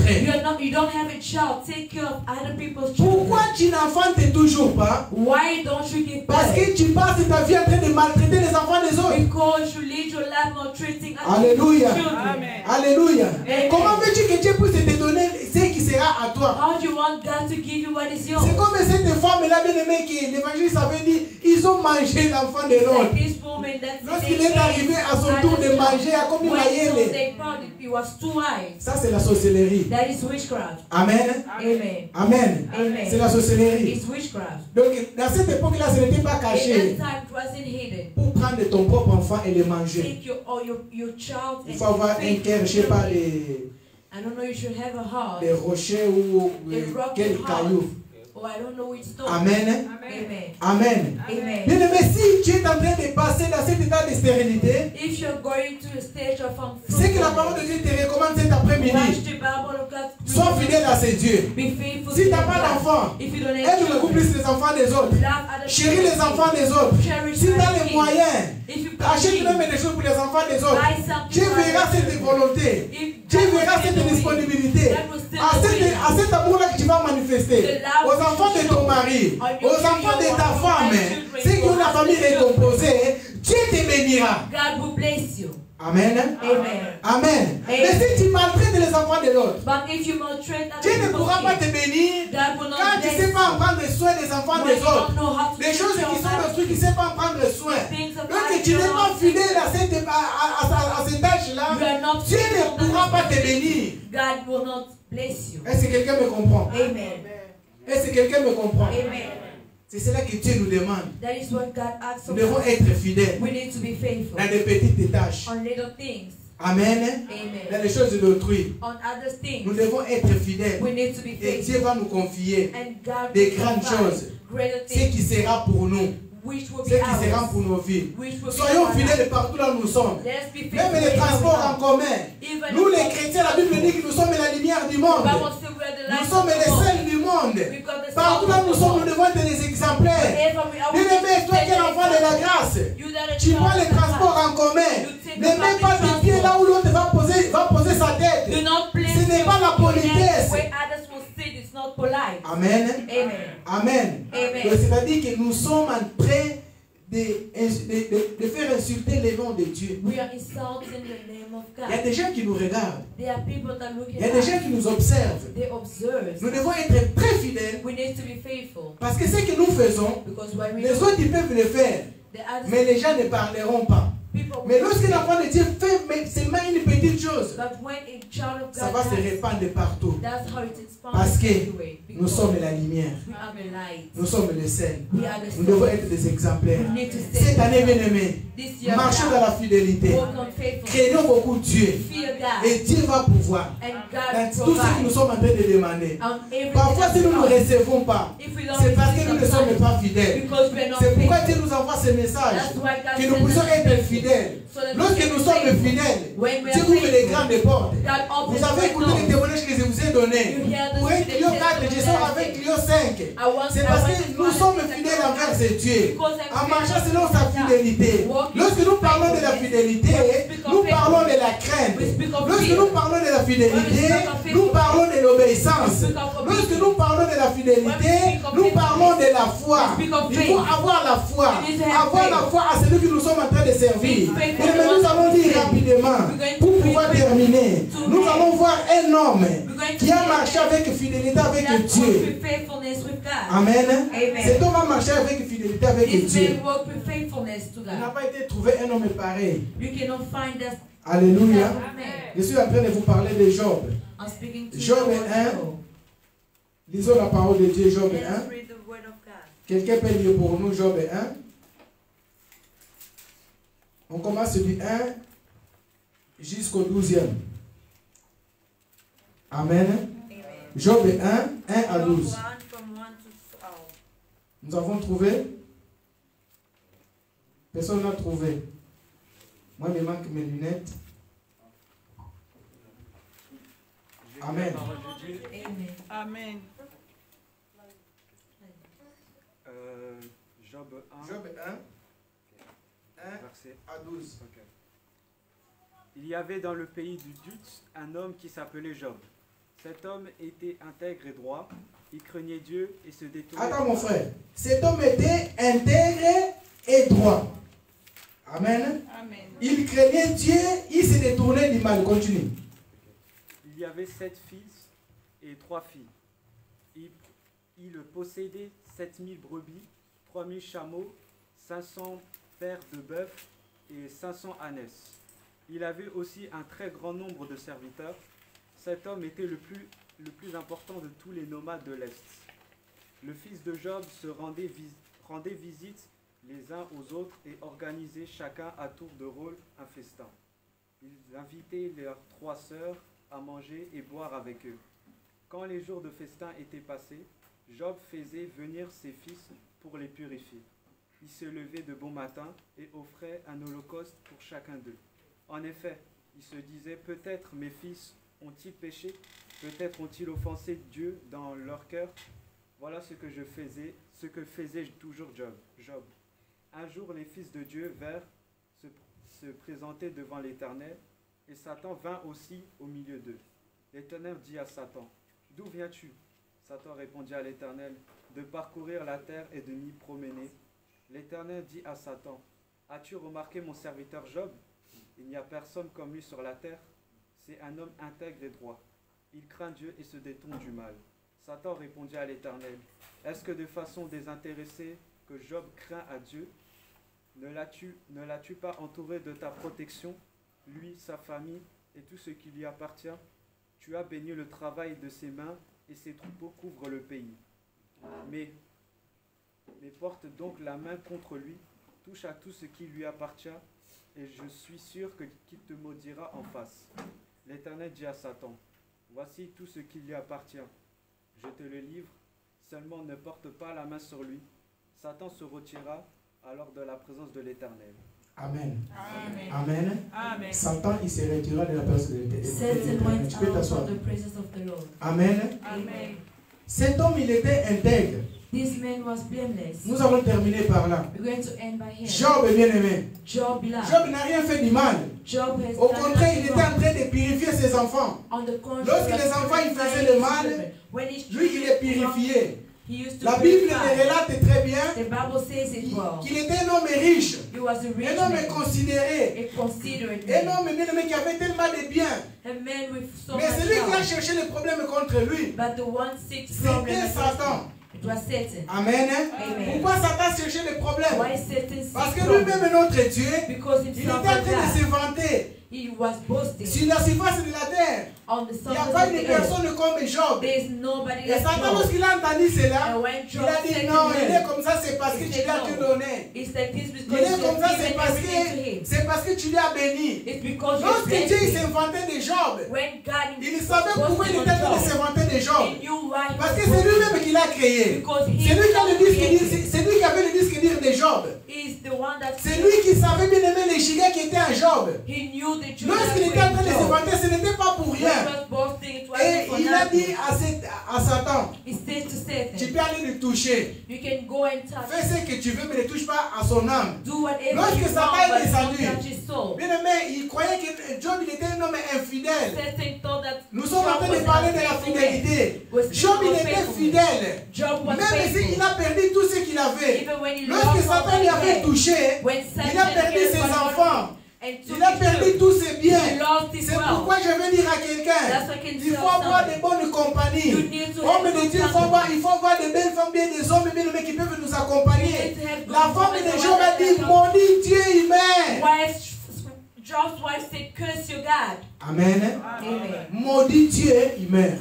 You don't have a child. Take care of other people's children. Pourquoi tu n'enfantes toujours pas? Why don't you give Parce birth? que tu passes ta vie en train de maltraiter les enfants des autres. Because you lead your life maltreating other Alléluia. people's children. Amen. Alléluia. Amen. Comment veux-tu que Dieu puisse te donner ce qui sera à toi? How do you want God to give you what is yours? C'est comme cette femme-là, bien aimée, qui l'évangéliste avait dit, ils ont mangé l'enfant de l'autre. Like this woman that Lorsqu'il est arrivé à son tour de manger, à comme il when maillait. they found it was too high. Ça, c'est la sorcellerie. That is witchcraft. Amen. Amen. Amen. Amen. C'est la sorcellerie. It's witchcraft. Donc, dans cette époque-là, ce n'était pas In caché. that time, it wasn't hidden. Pour prendre ton propre enfant et le manger, Take your child il and faut avoir un feed cœur, je ne sais pas, children. des I don't know, you should have a heart. rochers ou A rocky quel heart. caillou. Oh, I don't know which stone. Amen. Amen. Amen. Amen. Bien aimé, si tu es en train de passer dans cet état de stérilité, If you're going to a stage of c'est que la parole de Dieu te recommande cet watch après-midi. the Bible of God. Sois fidèle à ces dieux. Be faithful Si tu to n'as your pas God. d'enfant, If you don't have aime beaucoup children, plus les enfants des autres. love other Chéris les children. enfants des autres. Cherish Si tu as other les kids. moyens, If you achète can même des choses pour les enfants des autres. buy something Dieu for verra other cette volonté. If Dieu God verra will cette still do it. disponibilité. God will still do it. À cet amour-là que tu vas manifester. Aux enfants de ton mari, aux enfants de ta femme, ceux qui ont la famille recomposée, Dieu te bénira. God will bless you. Amen. Amen. Amen. Mais si tu maltraites les enfants de l'autre, But if you maltreat other Dieu ne people's pourra pas te kids, bénir God will not quand tu ne bless sais you. pas en prendre soin des enfants When des you autres. don't know how to Les choses take qui sont care of d'autrui, qui ne savent pas en prendre soin. things of Donc others, tu n'es pas you fidèle à cet âge-là, are not Dieu ne faithful pourra pas te to bénir. God will not bless you. Est-ce que quelqu'un me comprend? Amen. Est-ce que quelqu'un me comprend? Amen. C'est cela que Dieu nous demande. That is what God asks Nous of devons us. être fidèles We need to be faithful dans des petites tâches. on little things. Amen. Dans Amen. les choses d'autrui. On other Nous things, devons être fidèles. we need to be Et faithful. Dieu va nous confier And God des will grandes provide choses. greater Ce things, qui sera pour nous. which will Ce be qui sera ours. pour nos vies. Which will be Soyons our fidèles life. partout là où nous sommes. Let's be Même faithful. les transports en commun. Even Nous if les chrétiens, la Bible dit que nous sommes la lumière du monde. the Bible says we are the light Nous of sommes the les world. sels du monde. We've got the Partout là où nous sommes, nous devons être des exemplaires. Wherever we are, we Bien-aimé, need to toi take qui es an l'enfant de la example. grâce, You that are tu child prends of les God. transports en commun. Ne mets pas tes pieds là où l'autre va poser sa tête. Do not place Ce n'est pas la your hands politesse. where others will sit. It's not polite. Amen. Amen. Amen. Amen. Donc, c'est-à-dire que nous sommes en train de faire insulter le nom de Dieu. We are insulting the name of Il y a God. des gens qui nous regardent. There are people that look Il y a at des us. gens qui nous observent. They observe. Nous devons être très fidèles We need to be faithful parce que ce que nous faisons, because when we les do, autres ils peuvent le faire, the others, mais les gens ne parleront pas. Mais lorsque l'enfant de Dieu fait seulement une petite chose, But when a child of ça God va se dies, répandre partout. that's how it expands Parce que everywhere. nous sommes la lumière. We are the light. Nous sommes le sel. We are the Nous devons salt. être des exemplaires. We need to Cette année, stay. bien-aimés, This year, marchons dans la fidélité. walk on faithfulness. Craignons beaucoup Dieu. Fear God. Et Dieu va pouvoir. And Dans God tout ce que nous provides. sommes en train de demander. On everything Parfois, si nous ne that we recevons pas, if we don't c'est parce que receive nous ne the sommes money, pas fidèles. because we are not C'est pourquoi faithful. Dieu nous envoie ce message. That's why God Que nous sends puissions us être fidèles. so that we Lorsque can nous be sommes faithful. fidèles, When we Dieu are ouvre les faithful, grandes portes. God opens Vous avez the écouté les door. témoignages que je vous ai donnés. You hear the Pour un Clio 4, je sors avec Clio 5. C'est parce que nous sommes fidèles envers ce Dieu. En marchant selon sa fidélité. Lorsque nous parlons de la fidélité, nous parlons de la crainte. Lorsque nous parlons de la fidélité, nous parlons de l'obéissance. Lorsque nous parlons de la fidélité, nous parlons de la foi. Il faut avoir la foi. Avoir la foi à celui que nous sommes en train de servir. Mais nous allons dire rapidement, pour pouvoir terminer, nous allons voir un homme qui a marché avec fidélité avec That's Dieu. walk with faithfulness with God. Amen. Amen. Cet homme a marché avec fidélité avec This Dieu. man walk with faithfulness to Il n'a God. pas été trouvé un homme pareil. You cannot find that Alléluia. type of man. Je suis en train de vous parler de Job. I'm speaking to Job you. 1. Lisons la parole de Dieu, Job Let 1. us read the word of God. Quelqu'un peut lire pour nous Job 1. On commence du 1 jusqu'au 12e. Amen. Amen. Job 1, 1 à Job 12. 1 from 1 to 12. Nous avons trouvé. Personne n'a trouvé. Moi, il me manque mes lunettes. Amen. Amen. Amen. Job 1, Job 1, 1 verset. à 12. Ok. Il y avait dans le pays du Dut un homme qui s'appelait Job. Cet homme était intègre et droit. Il craignait Dieu et se détournait. Attends mon frère. Cet homme était intègre et droit. Amen. Amen. Il craignait Dieu, il se détournait du mal. Continue. Il y avait 7 fils et 3 filles. Il possédait 7000 brebis, 3000 chameaux, 500 paires de bœufs et 500 ânesses. Il avait aussi un très grand nombre de serviteurs. Cet homme était le plus important de tous les nomades de l'Est. Le fils de Job se rendait visite les uns aux autres et organisait chacun à tour de rôle un festin. Ils invitaient leurs 3 sœurs à manger et boire avec eux. Quand les jours de festin étaient passés, Job faisait venir ses fils pour les purifier. Il se levait de bon matin et offrait un holocauste pour chacun d'eux. En effet, il se disait, peut-être mes fils ont-ils péché, peut-être ont-ils offensé Dieu dans leur cœur. Voilà ce que faisait toujours Job. Un jour, les fils de Dieu vinrent se présenter devant l'Éternel, et Satan vint aussi au milieu d'eux. L'Éternel dit à Satan, « D'où viens-tu » Satan répondit à l'Éternel, « De parcourir la terre et de m'y promener. » L'Éternel dit à Satan, « As-tu remarqué mon serviteur Job ? Il n'y a personne comme lui sur la terre. C'est un homme intègre et droit. Il craint Dieu et se détourne du mal. » Satan répondit à l'Éternel, « Est-ce que de façon désintéressée que Job craint à Dieu ? Ne l'as-tu pas entouré de ta protection, lui, sa famille et tout ce qui lui appartient? Tu as béni le travail de ses mains et ses troupeaux couvrent le pays. Mais porte donc la main contre lui, touche à tout ce qui lui appartient, et je suis sûr qu'il te maudira en face. L'Éternel dit à Satan, voici tout ce qui lui appartient. Je te le livre, seulement ne porte pas la main sur lui. Satan se retira alors de la présence de l'Éternel. Amen. Amen. Amen. Amen. Satan, il se retirera de la présence de Satan l'Éternel. went Tu peux out t'asseoir. of the presence of the Lord. Amen. Amen. Cet homme, il était intègre. This man was blameless. Nous allons terminer par là. We're going to end by him. Job est bien aimé. Job beloved. Job n'a rien fait du mal. Job has Au done contraire, il nothing était en wrong. train de purifier ses enfants. On the contrary, Lorsque he was les enfants, ils faisaient purifying le mal, his children. When his Lui, il children est purifié. he used to La Bible purify. le relate très bien The Bible says it well. qu'il était un homme riche, He was a rich un homme man, considéré, a considerate un man, homme bien aimé qui avait tellement de biens. a man with so Mais much celui qui a wealth. cherché le problème contre lui, But the one seeks c'était problem against him. Satan. It was Satan. Amen. Amen. Pourquoi Satan cherchait les problèmes? Why Satan Parce que seek lui-même trouble? est notre Dieu. Because Il était himself en train de was se God. vanter He was boasting sur la surface de la terre. on the Il n'y a surface pas of une the earth. personne comme Job. There is nobody Et like Satan, Job. lorsqu'il a entendu cela, And when il Job a dit said non, to il him, est comme ça, c'est parce que he tu said lui as tout no. donné. It's like this Il because est you comme ça, have given everything to him. c'est parce que tu lui as béni. It's because you Lorsque have Dieu blessed him. s'inventait de Job, When God il savait pourquoi il was était en train de on Job, s'inventer de Job. he knew why he Parce que was c'est lui-même boasting. qui l'a créé. Because he C'est lui qui a le disque created. dur, c'est lui qui avait le disque dur de Job. He's the one that C'est lui qui savait bien aimer les gigants qui étaient en Job. he knew the truth. Lorsqu'il était en train de se vanter, ce n'était pas pour When he rien. was boasting, it Et wasn't for il a dit nothing. à Satan, He said to tu Satan, peux aller le toucher. you can go and touch. Fais ce que tu veux, mais ne touche pas à son âme. Do whatever Lorsque you Satan want, est but descendu, don't touch his soul. Bien aimé, il croyait que Job il était un homme infidèle. Satan thought that Nous sommes en Job train de was parler an de la unfaithful man. fidélité. Was Job il not était faithful. fidèle. Job was Même s'il faithful. a perdu tout ce qu'il avait. Even when he Lorsque lost all Satan lui that avait he had, touché, when il a perdu gave ses what enfants. and took Il a his perdu children, tous ses biens. he lost his C'est wealth. pourquoi je veux dire à quelqu'un, That's what I can il tell faut avoir somebody. de bonnes compagnies. You need to Hommes have de good Dieu, il faut avoir de belles femmes, bien des hommes, bien aimés qui peuvent nous accompagner. You need to have good La femme women de around Job a that dit, can- maudit Dieu humain. Job's wife said, curse your God. Amen. Amen. Maudit Dieu humain.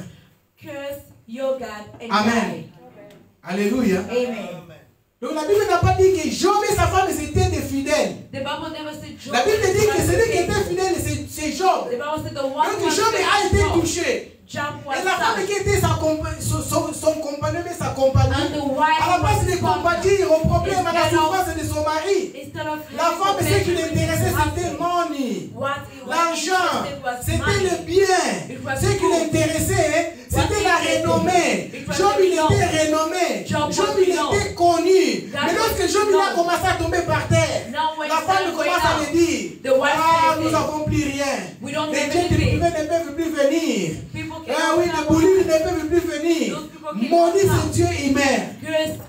Curse your God and Amen. Alléluia. die. Amen. Donc la Bible n'a pas dit que Job et sa femme étaient des fidèles. The Bible never said Job. La Bible dit que was celui qui faithful. était fidèle, c'est Job. The Bible said the one Donc who was Job a faithful été was Job. touché. Job was Et la femme touched. qui était son compagnon, mais sa compagne, And the wife à la place was de touched. compatir au problème, à la Instead of- souffrance de son mari, Instead of la having femme, ce qui compassion with his l'intéressait, c'était husband, money. what he was L'argent, interested was c'était money. le bien. It was Ce qui good. l'intéressait, c'était la interested. renommée. It was Job, the il renown. était renommé. Job Job, was il renowned. était connu. God Mais lorsque was Job, il a renowned. commencé à tomber par terre, Now when la femme Satan commence à went le out, dire, the wife ah, said, nous n'avons plus rien. we don't Les have dieux anything. ne peuvent plus venir. People Ah cannot oui, les come boulis out. ne peuvent plus venir. Those people cannot Maudit come. ce Dieu humain.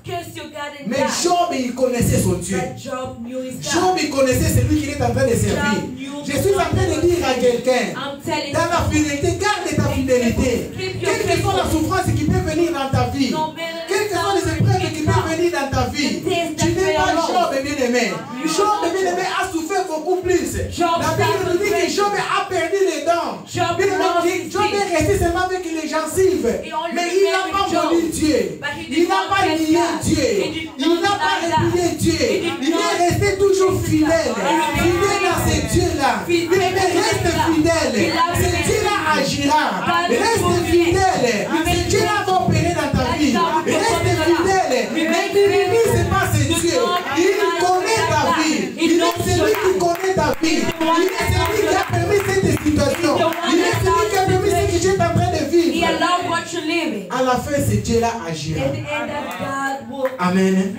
Curse your God and Mais die. Job, il connaissait son Dieu. But Job knew his Job, God. il connaissait celui qu'il est en train de servir. Je suis en train de dire à quelqu'un, I'm telling dans la you, fidélité, garde ta fidélité. Quelle que soit la souffrance qui peut venir dans ta vie, no matter quelles que soient les épreuves qui peuvent venir dans ta vie, tu n'es pas Job bien-aimé. Job bien-aimé a souffert beaucoup plus. La Bible nous dit que Job a perdu les dents. Job Bien-aimé, lost Job his est resté seulement avec les gencives. He only Mais il n'a pas remembered maudit Job. Dieu. But he did Il n'a not pas curse nié God. Dieu. He did Il not n'a pas deny God. répudié Dieu. He did Il not est resté toujours fidèle. He Fidèle à ce Dieu-là. Fidèle Mais reste à fidèle. Il a Ce Dieu-là agira. God Reste will fidèle. Amen. Ce Dieu-là va opérer dans ta vie. God will Reste open fidèle. He Ne makes minimise pas ce Do Dieu. not Il deny connaît ta God. vie. He Il est knows celui your qui life. connaît ta vie. Il est celui qui a permis cette situation. He's the one Il est that celui qui a permis ce que tu es en train de He vivre. allowed what you're living. À la fin, ce Dieu-là agira. At the end of God will. Amen.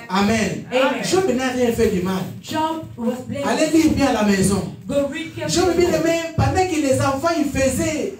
Amen. Amen. Job n'a rien fait du mal. Job was blessed. Allez lire bien à la maison. Go read carefully. Job, bien aimé, pendant que les enfants ils faisaient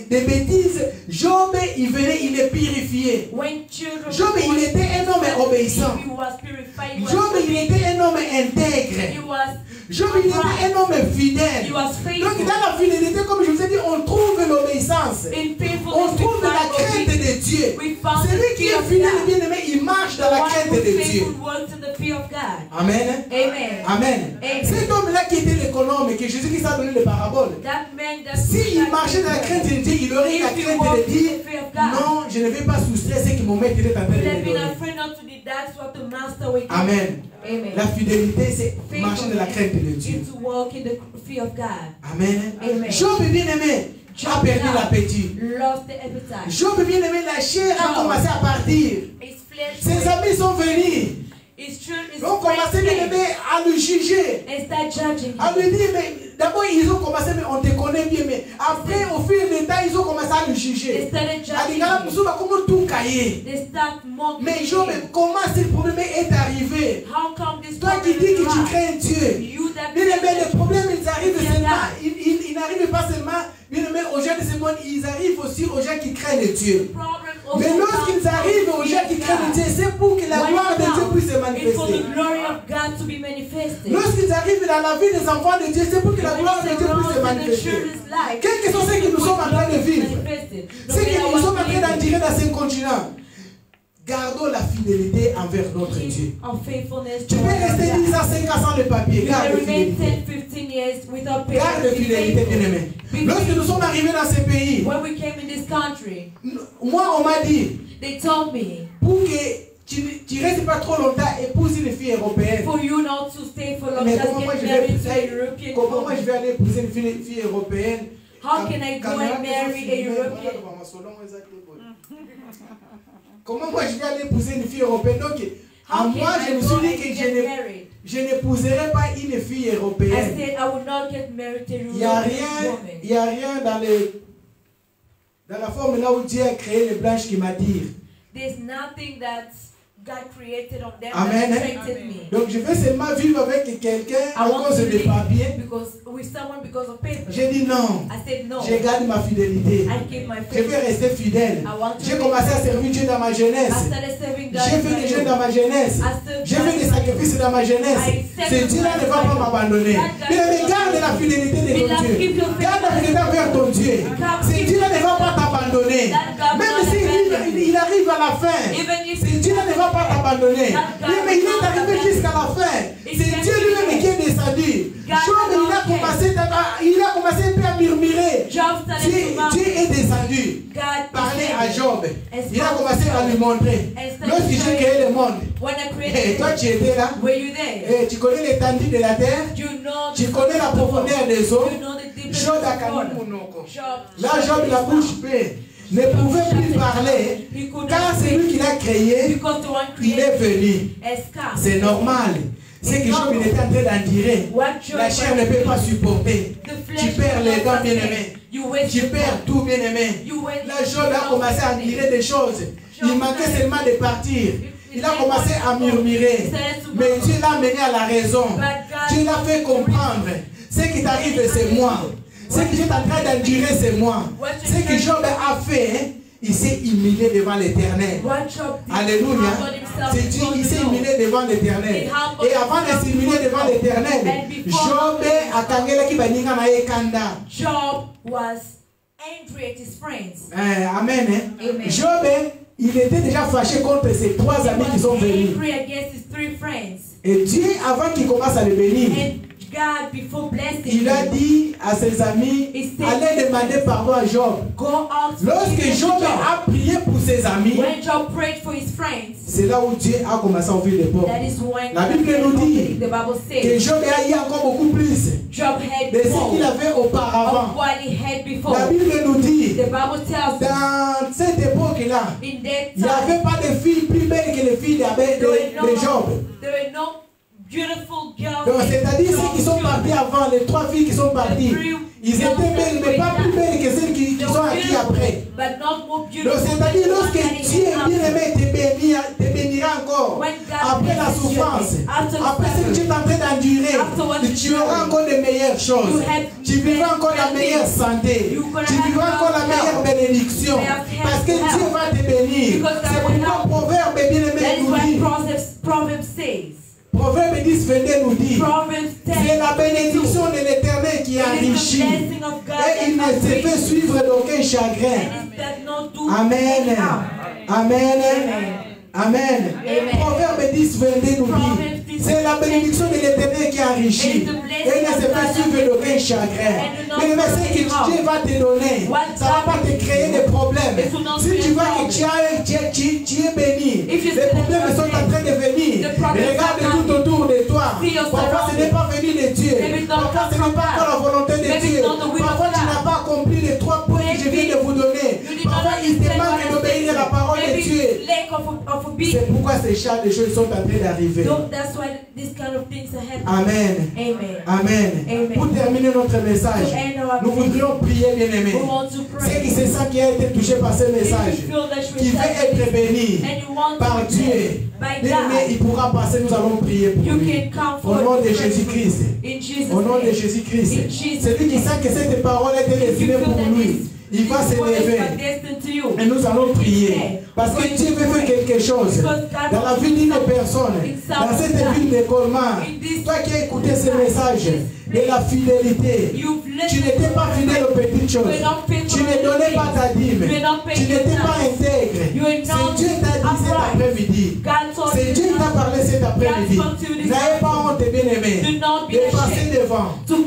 des bêtises, Job, il venait, il les purifiait. When children Job, were born, il était un homme obéissant. he was purified. He was Job, il obedient. était un homme He intègre. was Job, il était un homme He fidèle. was Donc, faithful. dans la fidélité, comme je vous ai dit, on trouve l'obéissance. In On faithfulness, trouve we la find crainte obedience. de Dieu. We found the Celui qui fear est of fidèle, God. bien aimé, il marche dans la One crainte who de Dieu. faithful works in the fear of God. Amen. Amen. Amen. Amen. Cet homme-là qui était l'économe et que Jésus-Christ a donné les paraboles, That man that s'il marchait dans la crainte de Dieu, il aurait la If he crainte walked de in dire the fear of God, non, je ne vais pas soustraire ce que mon maître est en train de would me have been donner. afraid not to do that's what the master will do. Amen. Amen. La fidélité, c'est marcher dans la crainte de Dieu. is to walk in the fear of God. Amen. Amen. Job bien aimé a perdu l'appétit. Lost the appetite. Job bien aimé, la chair a Job. commencé à partir. His flesh. Ses amis sont venus. His children. His Ils ont commencé bien friends aimé à le juger. and start judging À him. lui dire, mais d'abord ils ont commencé, mais on te connaît bien, mais après au fil du temps, ils ont commencé à le They juger. started À judging dire, him. comment tout cahier. They start mocking Mais Job, him. comment ce problème est arrivé? How come this Toi qui problem dis is que tu right? crains Dieu. You that Bien aimé, believe les problèmes, ils arrivent Yeah. seulement, ils n'arrivent pas seulement, bien aimé, aux gens de ce monde, ils arrivent aussi aux gens qui craignent Dieu. problem also Mais lorsqu'ils comes arrivent from aux gens qui fear craignent of Dieu, God. c'est pour que la When gloire de it Dieu comes, puisse se it's for manifester. the glory of God to be manifested. Lorsqu'ils arrivent dans la vie des enfants de Dieu, c'est pour que la gloire de Dieu puisse se manifester. Quel que soit ce que nous sommes en train de vivre, ce que nous sommes en train d'en tirer dans ce continent, Gardons la fidélité envers notre Dieu. Our faithfulness Tu to peux our rester God. 10 ans, 5 ans sans le papier. You Garde can la remain fidélité. 10, 15 years without Garde la fidélité, paying. bien-aimé. Lorsque nous sommes arrivés dans ce pays, When we came in this country, moi, on m'a dit, they told me, pour que tu restes pas trop longtemps, épouse une fille européenne. for you not to stay for long, Mais just comment moi, get je married to a vais, European comment moi je woman. vais aller épouser une fille européenne? How can I go and marry a European? Comment moi je vais aller épouser une fille européenne? Donc, à How moi, can je I me go suis and dit que get married? je n'épouserai pas une fille I européenne. said I would not get married to a Il n'y a European rien woman. dans la forme là où Dieu a créé les blanches qui m'attirent. There's nothing that God created on them Amen. that attracted me. Donc je veux seulement vivre avec quelqu'un à I want cause to des live papiers. with someone because of paper. J'ai dit non. I said no. Je garde ma fidélité. I keep my Je vais faith. rester fidèle. I want to J'ai commencé à servir Dieu dans ma jeunesse. I started serving God. J'ai in fait my des jeûnes youth. dans ma jeunesse. J'ai fait des sacrifices dans ma jeunesse. Ce Dieu-là ne va pas m'abandonner. Mais garde la fidélité de ton Dieu. Garde la fidélité envers ton Dieu. Ce Dieu-là ne va pas t'abandonner. Même s'il arrive à la fin, ce Dieu-là ne va pas t'abandonner. Mais il est arrivé jusqu'à la fin. C'est Dieu lui-même qui est descendu. Job, il a commencé un peu à murmurer. Dieu est descendu. Parler à Job. Il a commencé à lui montrer. Lorsque j'ai créé le monde, et toi tu étais là, et tu connais l'étendue de la terre, tu connais la profondeur des eaux. Job a calmé mon oncle. Là, Job, la bouche bée, ne pouvait plus parler, car c'est lui qui l'a créé, il est venu. C'est normal. C'est que Job il était en train d'endurer. La chair ne peut pas supporter. Tu perds les dents, bien-aimé. Tu perds tout, bien-aimé. Là, Job a commencé à endurer des choses. Il manquait seulement de partir. Il a commencé à murmurer. Mais Dieu l'a mené à la raison. Dieu l'a fait comprendre. Ce qui t'arrive, c'est moi. Ce que j'étais en train d'endurer, c'est moi. Ce que Job a fait, il s'est humilié devant l'Éternel. Alléluia. C'est Dieu, il s'est humilié devant l'Éternel. Et avant de s'humilier devant l'Éternel, Job a kangela ki baninga na ekanda. Job was angry at his friends. Amen. Job, il était déjà fâché contre ses trois amis qui sont venus. Angry against his 3 friends. Et Dieu, avant qu'il commence à le bénir, God, before blessing il a dit à ses amis, allez demander pardon à Job. Lorsque Job a prié pour ses amis, when Job prayed for his friends, c'est là où Dieu a commencé à ouvrir les portes. that is when La Bible nous dit the Bible que says Job a eu encore beaucoup plus Job had de ce more qu'il avait of auparavant. what he had before. La Bible nous dit, The Bible tells us dans cette époque-là, in that il n'y avait time pas de filles plus belles que les filles de Job. there were no beautiful girls. Donc, c'est-à-dire ceux qui sont partis avant, les 3 filles qui sont parties, ils étaient belles, mais pas plus belles que celles qui sont acquises après. But not more Donc, beautiful. c'est-à-dire lorsque Dieu bien-aimé te bénira encore, après la souffrance, après ce que tu es en train d'endurer, tu auras encore de meilleures choses. Tu vivras encore la meilleure santé. Tu vivras encore la meilleure bénédiction. Parce que Dieu va te bénir. C'est pourquoi Proverbe bien-aimé That is nous what dit. Proverbs says. Proverbe 10, 22 nous dit. Proverbs 10. C'est la bénédiction de l'Éternel qui enrichit. Et il ne se fait suivre d'aucun chagrin. Amen. Amen. Amen. Proverbe 10, 22 nous dit. C'est la bénédiction de l'Éternel qui enrichit. Et il ne se fait suivre d'aucun chagrin. Mais le verset que Dieu va te donner, ça ne va pas te créer des problèmes. Si tu vois que tu es béni, les problèmes sont en train de venir. Regarde tout autour de toi. Parfois ce n'est pas venu de Dieu. Parfois ce n'est pas encore la volonté de Dieu. Parfois tu n'as pas accompli les 3 points que je viens de vous donner. Parfois il te manque d'obéir à la parole de Dieu. C'est pourquoi ces chats de choses sont en train d'arriver. Amen. Amen. Pour terminer notre message, nous voudrions prier, bien-aimés. Ceux qui se sentent qui ont été touchés par ce message, qui veut être béni par Dieu, bien-aimé, il pourra passer, nous allons prier pour lui. Au nom de Jésus-Christ. Au nom de Jésus-Christ. Celui qui sent que cette parole est destinée pour lui, il va se lever et nous allons prier. Parce que Dieu veut faire quelque chose dans la vie d'une personne, dans cette ville de Colmar. Toi qui as écouté ce message de la fidélité, tu n'étais pas fidèle aux petites choses. Tu ne donnais pas ta dîme. Tu n'étais pas intègre. C'est Dieu t'a dit cet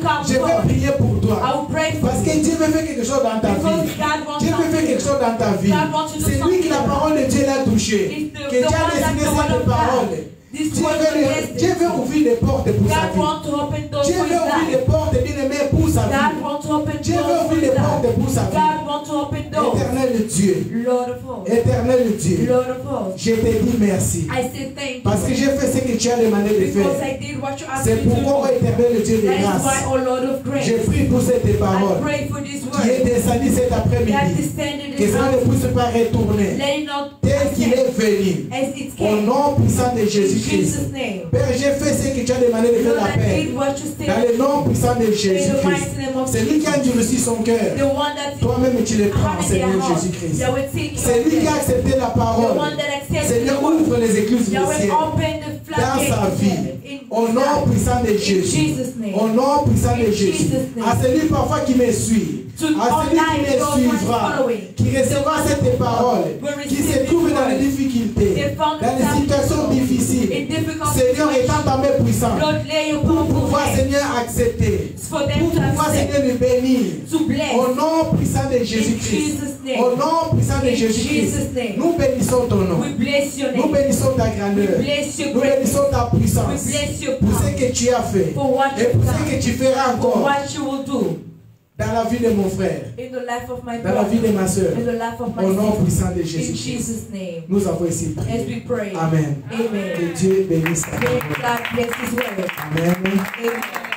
come Je vais forth. prier pour toi. I will pray for Parce que you. Dieu veut faire quelque chose dans ta Because vie. God wants Dieu veut faire something. quelque chose dans ta vie. God wants to do C'est lui something. qui la parole de Dieu l'a touché. It's the Que Dieu a one that's destiné the word cette of God. parole. This Dieu word veut, Dieu is veut ouvrir des portes pour sa God vie. wants to open doors Dieu for veut his ouvrir life. des portes, bien-aimé, pour sa God vie. wants to open Dieu veut doors for ouvrir his des portes life. pour sa vie. God wants to open doors. Éternel Dieu. Lord of hosts. Éternel Dieu. Lord of hosts. Je te dis merci. I say thank Parce que you. j'ai fait ce que tu as demandé de Because faire. I did what you asked C'est me to pourquoi, do. éternel Dieu de That is grâce, why, oh Lord of grace, je prie pour cette I parole pray for this qui est word descendue cet that après-midi. descended Que this ça ne afternoon. puisse pas retourner Let it not tel qu'il est ascend venu. as it Au came. nom puissant de In Jésus-Christ. Jesus' name. Père, j'ai fait ce que tu as demandé de faire Lord, la I paix. did what you Dans said. le nom puissant de In the Jésus-Christ. mighty name of C'est lui qui a Jesus. endurci son cœur. The one that Toi-même, tu le prends, hardened their Seigneur heart. Jésus-Christ. Yahweh, take C'est lui qui a accepté la the parole. one that accepted Seigneur, the word. ouvre les écluses du Yahweh, ciel open the dans floodgates sa of vie. heaven in Au his nom life. puissant de In Jésus. Jesus' name. Au nom puissant de In Jésus. Jesus' name. À celui parfois qui me suit. To À celui qui online, me those suivra. following. Qui recevra cette parole. Qui se trouve dans les difficultés. Dans les situations difficiles. In difficult Seigneur, situations. étant ta main puissante. Lord, lay your Pour powerful pouvoir, hand Seigneur, accepter. for them Pour to pouvoir, accept, Seigneur, le bénir. to bless. Au nom puissant de In Jésus-Christ. Jesus' name. Au nom puissant de In Jésus-Christ. Jesus' name. Nous bénissons ton nom. We bless your Nous name. bénissons ta We grandeur. bless your Nous greatness. bénissons ta We puissance. bless your Pour ce power. que tu as fait. For what Et you've pour ce done. que tu feras For encore what you will do dans la vie de mon frère. in the life of my Dans la vie brother. de ma soeur. In the life of my Au nom sister. puissant de In Jésus-Christ. Jesus' name. Nous avons ici As prié. we pray. Amen. Amen. Que Dieu bénisse ta May parole. God bless his word. Amen. Amen.